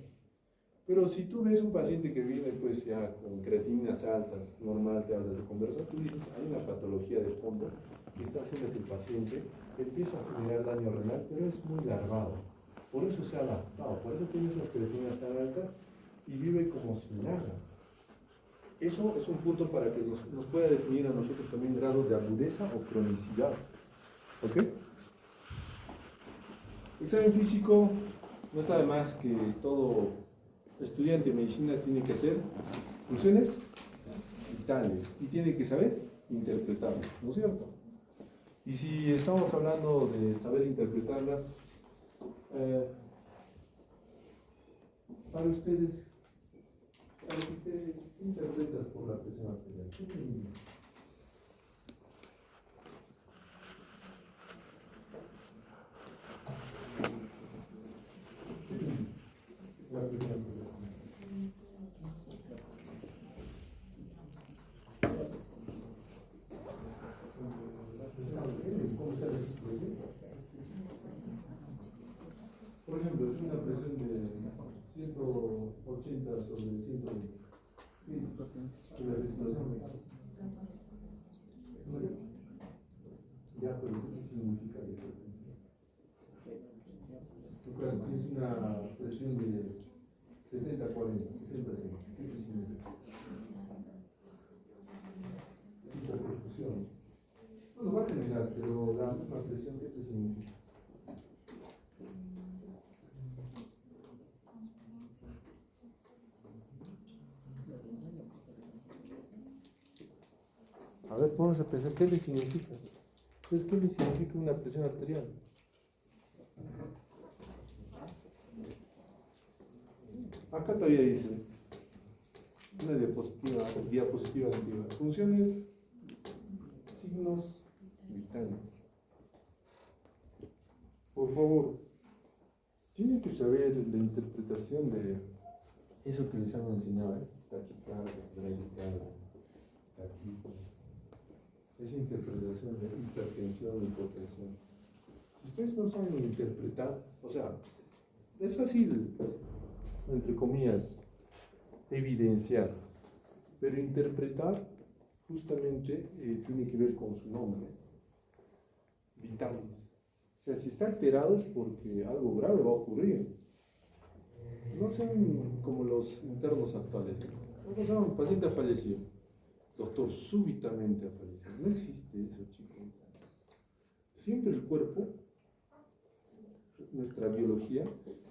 Pero si tú ves un paciente que viene pues ya con creatininas altas, normal, te hablas de conversa, tú dices, hay una patología de fondo que está haciendo que el paciente empieza a generar daño renal, pero es muy larvado. Por eso se ha adaptado, por eso tiene esas creatininas tan altas y vive como si nada. Eso es un punto para que nos pueda definir a nosotros también grados de agudeza o cronicidad. ¿Ok? Examen físico, no está de más que todo estudiante de medicina tiene que hacer funciones vitales y tiene que saber interpretarlas, ¿no es cierto? Y si estamos hablando de saber interpretarlas, para ustedes, ¿qué interpretas por la presión arterial? La presión arterial. ¿Cómo está el registro? Por ejemplo, es una presión de 180 sobre 120. La respiración. Ya, pero ¿qué significa eso? Claro, si es una presión de 70-40, 70-30, ¿qué significa? Hiperperfusión. Bueno, va a terminar, pero la misma presión, ¿qué significa? A ver, vamos a pensar, ¿qué le significa? Entonces, ¿qué le significa una presión arterial? Acá todavía dice, una diapositiva antigua. Funciones, signos vitales. Por favor, tienen que saber la interpretación de eso que les han enseñado, taquicardia, bradicardia, taquicardia. Esa interpretación de hipertensión, hipotensión. Si ustedes no saben interpretar, o sea, es fácil, entre comillas, evidenciar, pero interpretar justamente tiene que ver con su nombre, vitales. O sea, si está alterado es porque algo grave va a ocurrir. No sean como los internos actuales. No, un paciente ha fallecido. Doctor, súbitamente ha fallecido. No existe eso, chicos. Siempre el cuerpo, nuestra biología,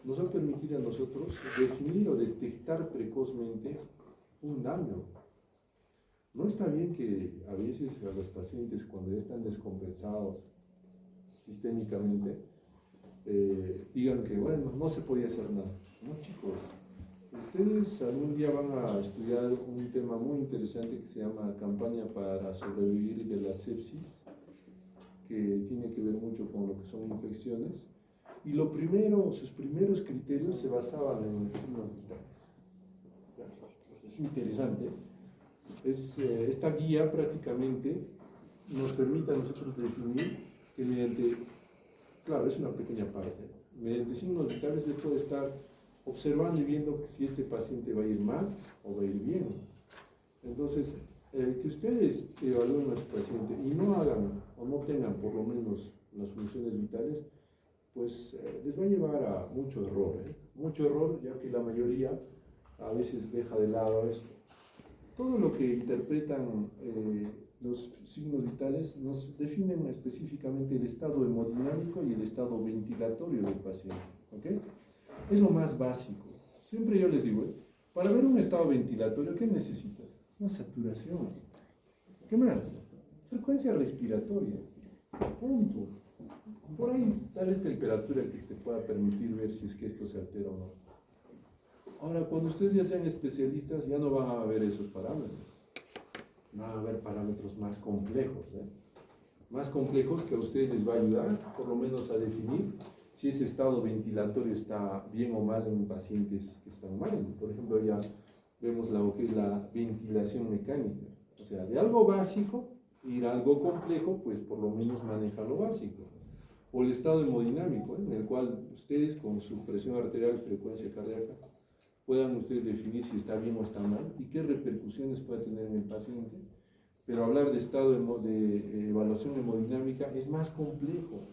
nos va a permitir a nosotros definir o detectar precozmente un daño. No está bien que a veces a los pacientes, cuando ya están descompensados sistémicamente, digan que, bueno, no se podía hacer nada. No, chicos. Ustedes algún día van a estudiar un tema muy interesante que se llama Campaña para sobrevivir de la sepsis, que tiene que ver mucho con lo que son infecciones. Y sus primeros criterios se basaban en signos vitales. Es interesante. Esta guía prácticamente nos permite a nosotros definir que mediante, claro, es una pequeña parte, mediante signos vitales se puede estar observando y viendo si este paciente va a ir mal o va a ir bien. Entonces, que ustedes evalúen a su paciente y no hagan o no tengan por lo menos las funciones vitales, pues les va a llevar a mucho error, ya que la mayoría a veces deja de lado esto. Todo lo que interpretan los signos vitales nos definen específicamente el estado hemodinámico y el estado ventilatorio del paciente. ¿Okay? Es lo más básico. Siempre yo les digo, para ver un estado ventilatorio, ¿qué necesitas? Una saturación. ¿Qué más? Frecuencia respiratoria. Punto. Por ahí, tal vez temperatura que te pueda permitir ver si es que esto se altera o no. Ahora, cuando ustedes ya sean especialistas, ya no van a ver esos parámetros. Van a haber parámetros más complejos, más complejos que a ustedes les va a ayudar, por lo menos a definir si ese estado ventilatorio está bien o mal en pacientes que están mal. Por ejemplo, ya vemos lo que es la ventilación mecánica. O sea, de algo básico, ir a algo complejo, pues por lo menos maneja lo básico. O el estado hemodinámico, en el cual ustedes con su presión arterial, frecuencia cardíaca, puedan ustedes definir si está bien o está mal y qué repercusiones puede tener en el paciente. Pero hablar de estado de evaluación hemodinámica es más complejo.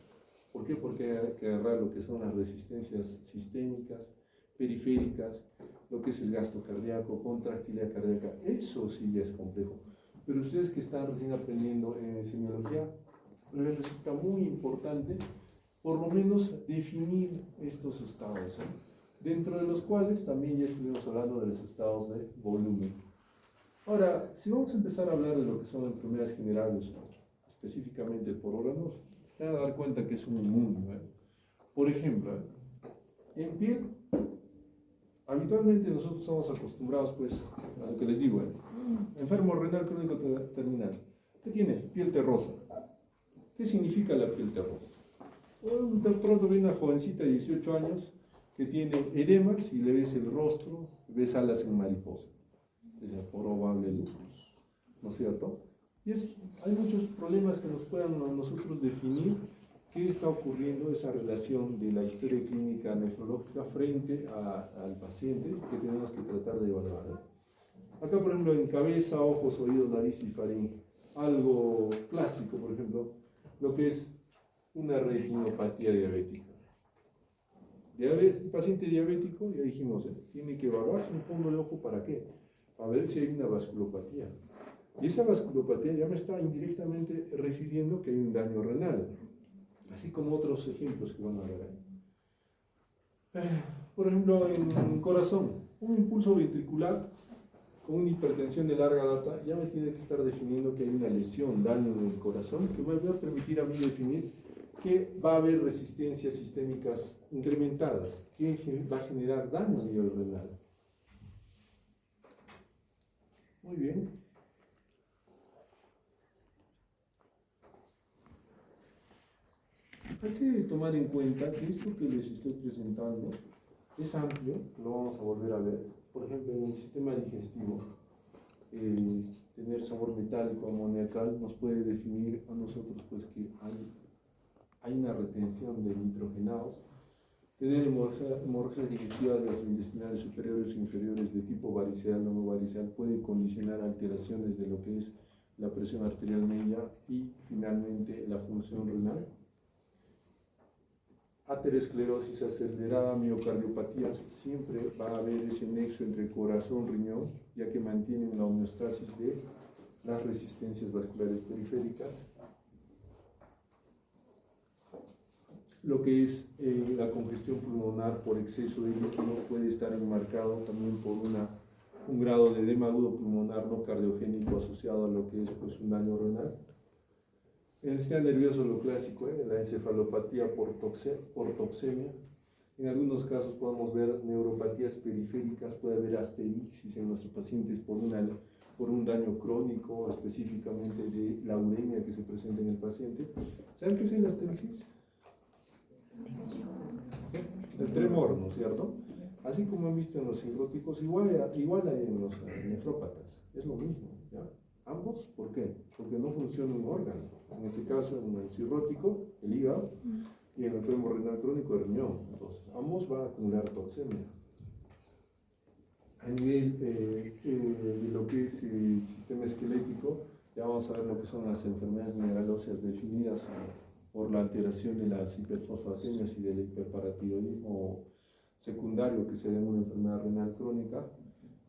¿Por qué? Porque hay que agarrar lo que son las resistencias sistémicas, periféricas, lo que es el gasto cardíaco, contractilidad cardíaca. Eso sí ya es complejo. Pero ustedes que están recién aprendiendo en semiología, les resulta muy importante por lo menos definir estos estados, dentro de los cuales también ya estuvimos hablando de los estados de volumen. Ahora, si vamos a empezar a hablar de lo que son enfermedades generales, específicamente por órganos, se van a dar cuenta que es un mundo. Por ejemplo, en piel, habitualmente nosotros estamos acostumbrados, pues, a lo que les digo, enfermo renal crónico terminal. ¿Qué tiene? Piel terrosa. ¿Qué significa la piel terrosa? De pronto viene una jovencita de 18 años que tiene edemas y le ves el rostro, ves alas en mariposa. Es la probable lupus, ¿no es cierto? Y hay muchos problemas que nos puedan a nosotros definir qué está ocurriendo, esa relación de la historia clínica nefrológica frente al paciente que tenemos que tratar de evaluar. Acá, por ejemplo, en cabeza, ojos, oídos, nariz y faringe, algo clásico, por ejemplo, lo que es una retinopatía diabética. Paciente diabético, ya dijimos, tiene que evaluarse un fondo de ojo, ¿para qué? Para ver si hay una vasculopatía. Y esa vasculopatía ya me está indirectamente refiriendo que hay un daño renal, así como otros ejemplos que van a ver ahí. Por ejemplo, en corazón, un impulso ventricular con una hipertensión de larga data ya me tiene que estar definiendo que hay una lesión, daño en el corazón, que me va a permitir a mí definir que va a haber resistencias sistémicas incrementadas, que va a generar daño a nivel renal. Muy bien. Hay que tomar en cuenta que esto que les estoy presentando es amplio, lo vamos a volver a ver. Por ejemplo, en el sistema digestivo, tener sabor metálico, amoniacal, nos puede definir a nosotros pues, que hay una retención de nitrogenados. Tener hemorragias digestivas de los intestinales superiores e inferiores de tipo variceal o no variceal puede condicionar alteraciones de lo que es la presión arterial media y finalmente la función renal. Aterosclerosis acelerada, miocardiopatías, siempre va a haber ese nexo entre corazón y riñón, ya que mantienen la homeostasis de las resistencias vasculares periféricas. Lo que es la congestión pulmonar por exceso de líquido puede estar enmarcado también por un grado de edema agudo pulmonar no cardiogénico asociado a lo que es pues, un daño renal. En el sistema nervioso lo clásico, la encefalopatía por toxemia. En algunos casos podemos ver neuropatías periféricas, puede haber asterixis en nuestros pacientes por un daño crónico, específicamente de la uremia que se presenta en el paciente. ¿Saben qué es el asterixis? El tremor, ¿no es cierto? Así como han visto en los cirróticos, igual hay en los nefrópatas, es lo mismo, ¿ya? Ambos, ¿por qué? Porque no funciona un órgano. En este caso, en el cirrótico, el hígado, y en el enfermo renal crónico, el riñón. Entonces, ambos van a acumular toxemia. A nivel de lo que es el sistema esquelético, ya vamos a ver lo que son las enfermedades mineral óseas definidas por la alteración de las hiperfosfatemias y del hiperparatiroidismo secundario que se da en una enfermedad renal crónica.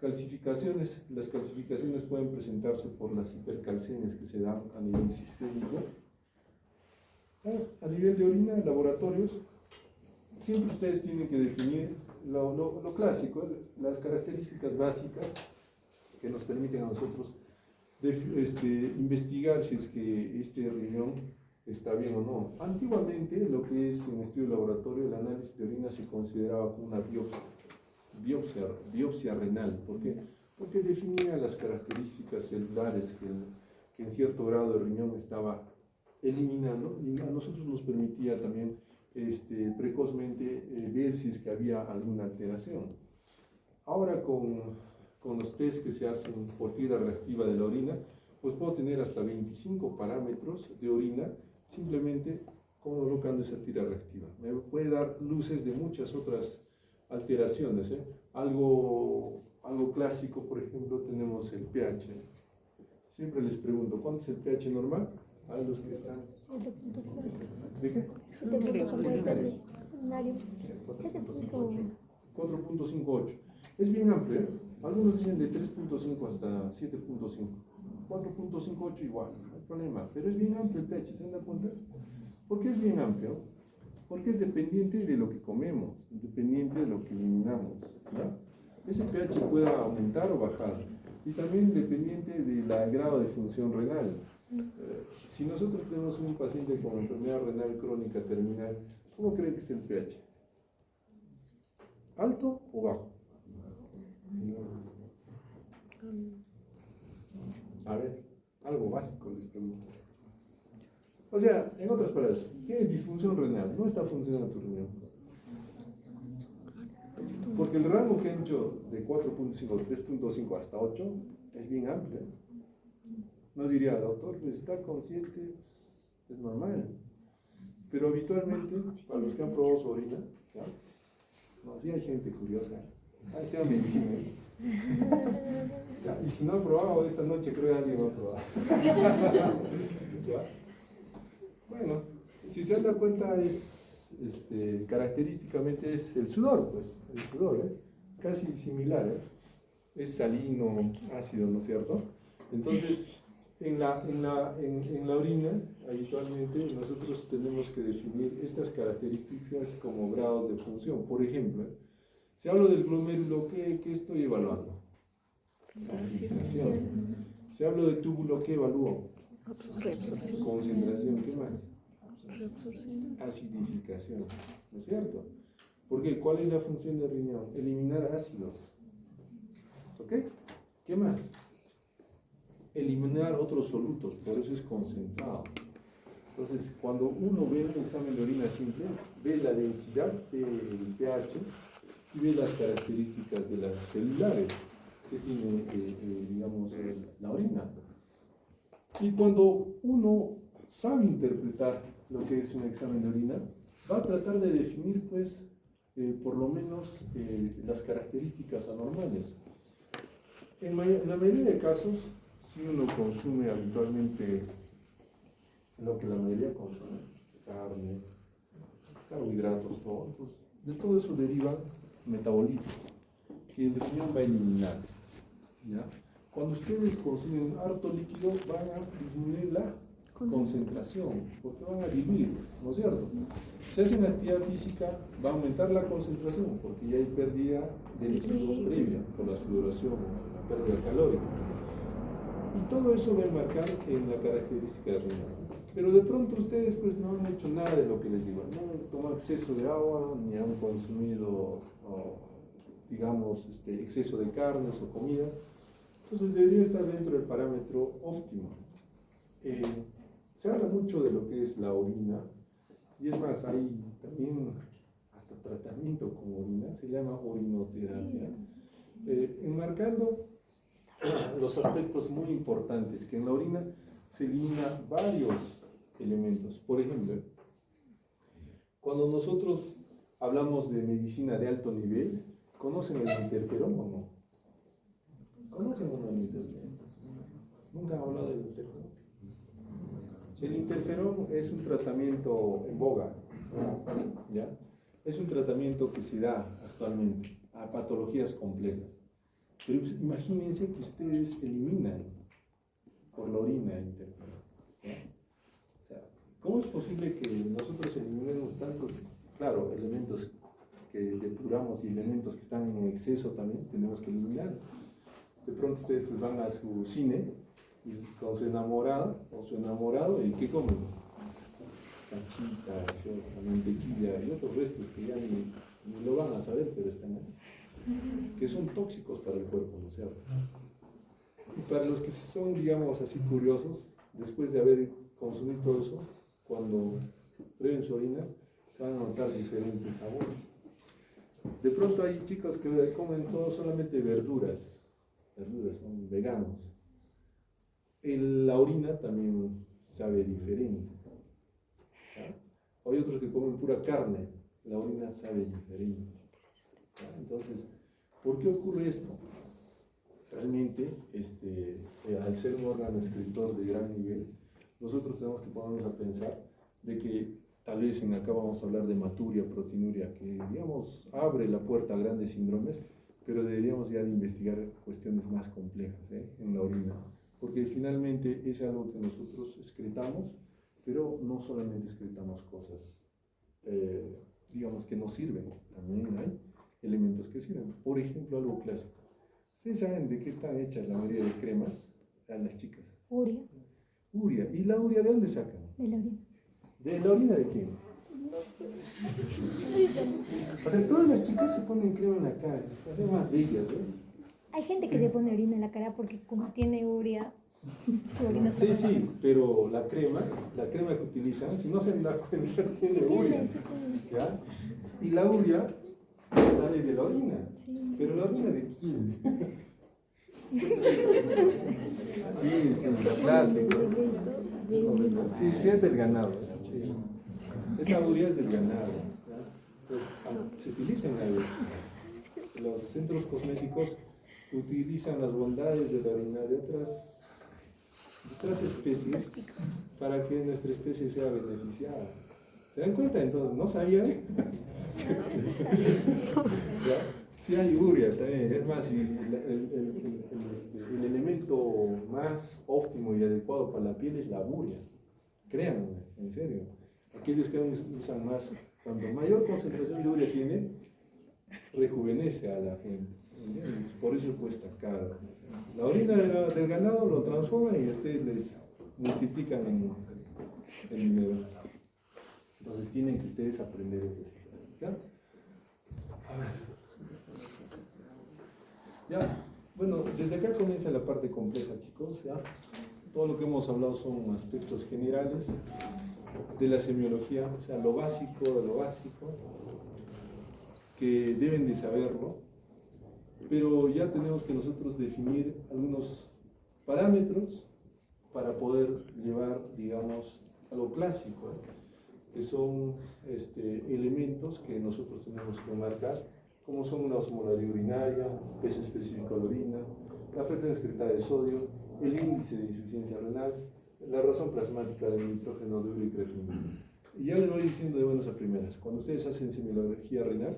Calcificaciones. Las calcificaciones pueden presentarse por las hipercalcemias que se dan a nivel sistémico. A nivel de orina, en laboratorios, siempre ustedes tienen que definir lo clásico, las características básicas que nos permiten a nosotros investigar si es que este riñón está bien o no. Antiguamente, lo que es en estudio de laboratorio, el análisis de orina se consideraba como una biopsia renal. ¿Por qué? Porque definía las características celulares que en cierto grado el riñón estaba eliminando, y a nosotros nos permitía también precozmente ver si es que había alguna alteración. Ahora con los test que se hacen por tira reactiva de la orina, pues puedo tener hasta 25 parámetros de orina simplemente colocando esa tira reactiva. Me puede dar luces de muchas otras alteraciones, ¿eh? Algo clásico, por ejemplo, tenemos el pH. Siempre les pregunto, ¿cuánto es el pH normal? A los que están... ¿De qué? 4.58. Es bien amplio, ¿eh? Algunos dicen de 3.5 hasta 7.5. 4.58 igual, no hay problema. Pero es bien amplio el pH, ¿se dan cuenta? ¿Por qué es bien amplio? Porque es dependiente de lo que comemos, dependiente de lo que eliminamos, ¿ya? Ese pH puede aumentar o bajar. Y también dependiente del grado de función renal. Si nosotros tenemos un paciente con enfermedad renal crónica terminal, ¿cómo creen que es el pH? ¿Alto o bajo? A ver, algo básico les pregunto. O sea, en otras palabras, tienes disfunción renal, no está funcionando tu riñón. Porque el rango que han hecho de 4.5, 3.5 hasta 8 es bien amplio. No diría, doctor, pues está consciente, es normal. Pero habitualmente, para los que han probado su orina, ¿ya? No, sí hay gente curiosa. Estudia medicina, ¿eh? ¿Ya? Y si no han probado esta noche, creo que alguien va a probar. ¿Ya? Bueno, si se han dado cuenta, característicamente es el sudor, pues, el sudor, ¿eh? Casi similar, ¿eh? Es salino, ácido, ¿no es cierto? Entonces, en la orina, habitualmente, nosotros tenemos que definir estas características como grados de función. Por ejemplo, si hablo del glomérulo, ¿qué estoy evaluando? La filtración. Si hablo de túbulo, ¿qué evalúo? Concentración, ¿qué más? Acidificación, ¿no es cierto? Porque ¿cuál es la función del riñón? Eliminar ácidos. ¿Ok? ¿Qué más? Eliminar otros solutos, por eso es concentrado. Entonces, cuando uno ve un examen de orina simple, ve la densidad del pH y ve las características de las celulares que tiene, la orina. Y cuando uno sabe interpretar lo que es un examen de orina, va a tratar de definir, pues, por lo menos las características anormales. En la mayoría de casos, si uno consume habitualmente lo que la mayoría consume, carne, carbohidratos, todo, pues de todo eso derivan metabolitos que el riñón va a eliminar, ¿ya? Cuando ustedes consumen harto líquido, van a disminuir la concentración, porque van a diluir, ¿no es cierto? Si hacen actividad física, va a aumentar la concentración, porque ya hay pérdida de líquido previa por la sudoración o la pérdida calórica. Y todo eso va a marcar en la característica del riñón. Pero de pronto ustedes pues no han hecho nada de lo que les digo, no han tomado exceso de agua, ni han consumido, exceso de carnes o comidas. Entonces debería estar dentro del parámetro óptimo. Se habla mucho de lo que es la orina, y es más, hay también hasta tratamiento con orina, se llama orinoterapia, enmarcando los aspectos muy importantes, que en la orina se eliminan varios elementos. Por ejemplo, cuando nosotros hablamos de medicina de alto nivel, ¿conocen el interferón o no? ¿Conocen o no el interferón? ¿Nunca han hablado del interferón? El interferón es un tratamiento en boga, ¿ya? Es un tratamiento que se da actualmente a patologías complejas. Pero pues, imagínense que ustedes eliminan por la orina interferón. O sea, ¿cómo es posible que nosotros eliminemos tantos, claro, elementos que depuramos y elementos que están en exceso también tenemos que eliminar? De pronto ustedes pues van a su cine y con su enamorada o su enamorado, ¿y qué comen? Canchita, gaseosa, mantequilla y otros restos que ya ni lo van a saber, pero están ahí, que son tóxicos para el cuerpo, ¿no es cierto? Y para los que son, digamos así, curiosos, después de haber consumido todo eso, cuando prueben su orina, van a notar diferentes sabores. De pronto hay chicos que comen todo solamente verduras, son veganos. La orina también sabe diferente. ¿Ya? Hay otros que comen pura carne, la orina sabe diferente. ¿Ya? Entonces, ¿por qué ocurre esto? Realmente, al ser un órgano excretor de gran nivel, nosotros tenemos que ponernos a pensar de que tal vez acá vamos a hablar de hematuria, proteinuria, que digamos abre la puerta a grandes síndromes, pero deberíamos ya de investigar cuestiones más complejas en la orina, porque finalmente es algo que nosotros excretamos, pero no solamente excretamos cosas, digamos, que nos sirven, también hay elementos que sirven. Por ejemplo, algo clásico. ¿Ustedes saben de qué están hechas la mayoría de cremas a las chicas? Uria. Uria. ¿Y la uria de dónde sacan? De la orina. ¿De la orina de quién? O sea, todas las chicas se ponen crema en la cara, se hacen más bellas, Hay gente que se pone orina en la cara porque como tiene uria, su orina Sí, está sí, pero la crema que utilizan, si no se dan cuenta, tiene uria. ¿Ya? Y la uria sale de la orina. Sí. ¿Pero la orina de quién? Sí, clásico. Sí, sí, es del ganado. Sí. Esa uria es del ganado. Pues, se utiliza en los centros cosméticos, utilizan las bondades de la orina de otras especies para que nuestra especie sea beneficiada. ¿Se dan cuenta? Entonces, ¿no sabían? Sí hay urea también. Es más, el elemento más óptimo y adecuado para la piel es la urea. Créanme, en serio. Aquellos que usan más, cuanto mayor concentración de urea tiene, rejuvenece a la gente. ¿Entiendes? Por eso cuesta caro. La orina del ganado lo transforma y ustedes les multiplican en dinero. Entonces tienen que ustedes aprender eso. ¿Ya? A ver. Ya. Bueno, desde acá comienza la parte compleja, chicos. ¿Ya? Todo lo que hemos hablado son aspectos generales de la semiología, o sea, lo básico de lo básico, que deben de saberlo, pero ya tenemos que nosotros definir algunos parámetros para poder llevar, digamos, a lo clásico, que son elementos que nosotros tenemos que marcar, como son la osmolaridad urinaria, peso específico de la orina, la frecuencia excretada de sodio, el índice de insuficiencia renal, la razón plasmática del nitrógeno de urea y creatinina. Y ya les voy diciendo de buenas a primeras, cuando ustedes hacen semiología renal,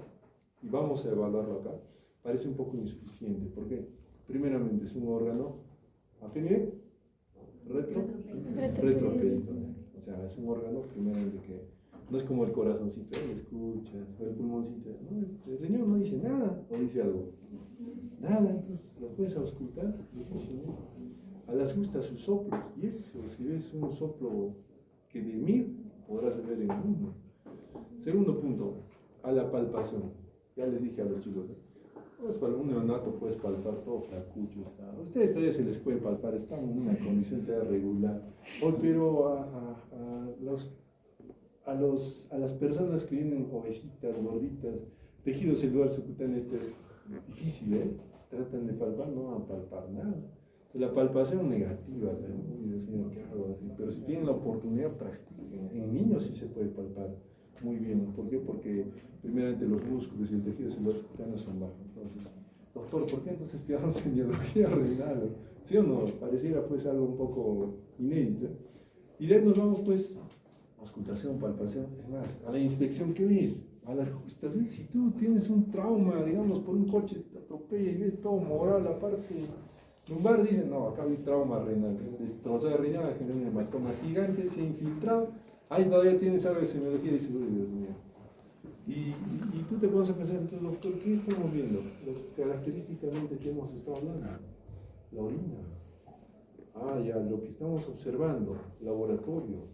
y vamos a evaluarlo acá, parece un poco insuficiente. ¿Por qué? Primeramente es un órgano, ¿a qué nivel? Retroperitoneal. O sea, es un órgano primeramente que no es como el corazoncito, lo escuchas, o el pulmoncito, no, el riñón no dice nada, o dice algo. Nada, entonces lo puedes auscultar, a las gusta sus soplos, y eso, si ves un soplo que de 1000, podrás ver en 1. Segundo punto, a la palpación. Ya les dije a los chicos, pues para un neonato puedes palpar todo flacucho, está. A ustedes todavía se les puede palpar, están en una condición todavía regular. Pero a las personas que vienen obesitas, gorditas, tejido celular subcutáneo difícil, tratan de palpar, no van a palpar nada. La palpación negativa, Dios mío, ¿qué hago así? Pero si tienen la oportunidad, practiquen. En niños sí se puede palpar muy bien. ¿Por qué? Porque primeramente los músculos y el tejido celular subcutáneo son bajos. Entonces, doctor, ¿por qué entonces estudiamos semiología renal? ¿Sí o no? Pareciera pues algo un poco inédito. Y de ahí nos vamos pues, auscultación, palpación, es más, a la inspección, ¿qué ves? a las justas. Si tú tienes un trauma, digamos, por un coche te atropella y ves todo morado, la parte lumbar, dicen, no, acá hay trauma renal, destrozada renal, genera un hematoma gigante, se ha infiltrado, ahí todavía tienes algo de semiología y dices, uy, Dios mío. Y tú te pones a pensar, entonces, doctor, ¿qué estamos viendo? Característicamente, ¿qué hemos estado hablando? La orina. Ah, ya, lo que estamos observando, laboratorio.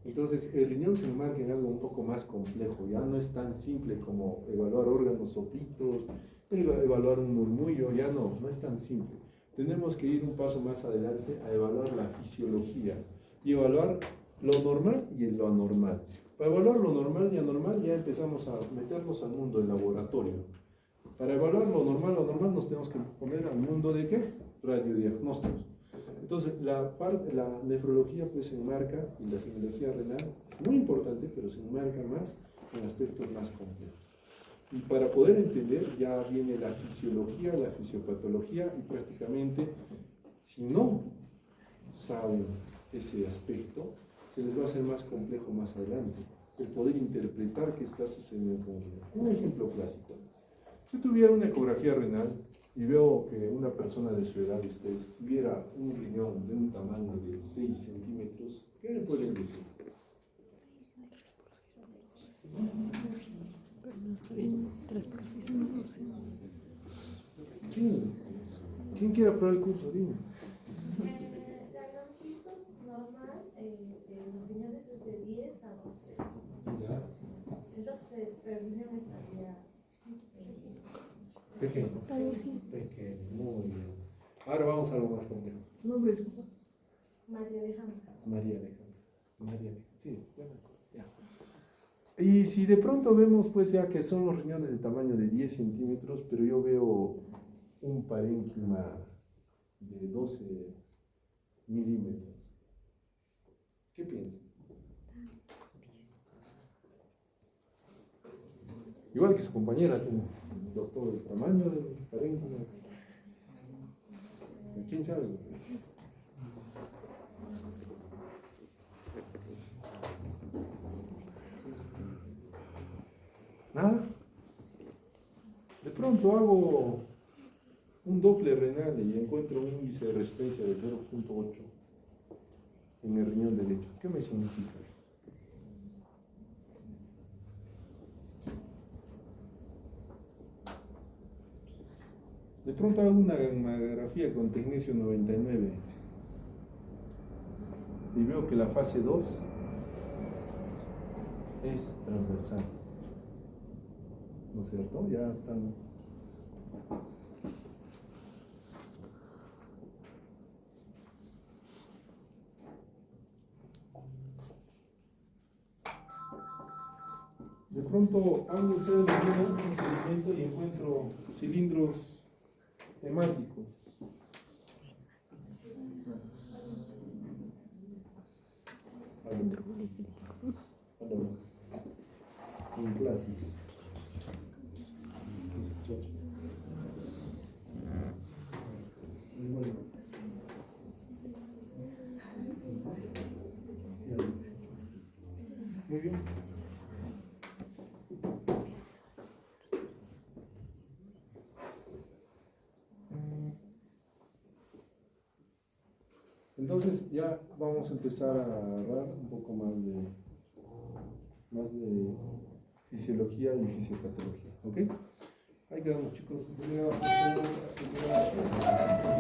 Entonces, el riñón se enmarca en algo un poco más complejo, ya no es tan simple como evaluar órganos sopitos, evaluar un murmullo, ya no es tan simple. Tenemos que ir un paso más adelante a evaluar la fisiología y evaluar lo normal y lo anormal. Para evaluar lo normal y anormal ya empezamos a meternos al mundo del laboratorio. Para evaluar lo normal nos tenemos que poner al mundo de ¿qué? Radiodiagnósticos. Entonces, la nefrología pues se enmarca, y la semiología renal es muy importante, pero se enmarca más en aspectos más complejos. Y para poder entender ya viene la fisiología, la fisiopatología, y prácticamente, si no saben ese aspecto, se les va a hacer más complejo más adelante, el poder interpretar qué está sucediendo con el riñón. Un ejemplo clásico. Si tuviera una ecografía renal, y veo que una persona de su edad, ustedes, tuviera un riñón de un tamaño de 6 centímetros, ¿qué le pueden decir? ¿Quién quiere aprobar el curso? Dime. La longitud normal de los riñones es de 10 a 12. Ya. Entonces, el riñón estaría Pequeño. Pequeño, muy bien. Ahora vamos a algo más complejo. ¿Tu nombre es? María Alejandra. María Alejandra. Sí, ya me acuerdo. Ya. Y si de pronto vemos pues ya que son los riñones de tamaño de 10 centímetros, pero yo veo un parénquima de 12 milímetros, ¿qué piensas? Igual que su compañera tiene, doctor, el tamaño del parénquima. ¿Quién sabe? ¿Nada? De pronto hago un Doppler renal y encuentro un índice de resistencia de 0.8 en el riñón derecho. ¿Qué me significa? De pronto hago una gammagrafía con tecnesio 99 y veo que la fase 2 es transversal. ¿No es cierto? Ya están. De pronto hago un seguimiento y encuentro cilindros hemáticos. En clases. Muy bien. Entonces ya vamos a empezar a agarrar un poco más de fisiología y fisiopatología, ¿ok? Ahí quedamos, chicos.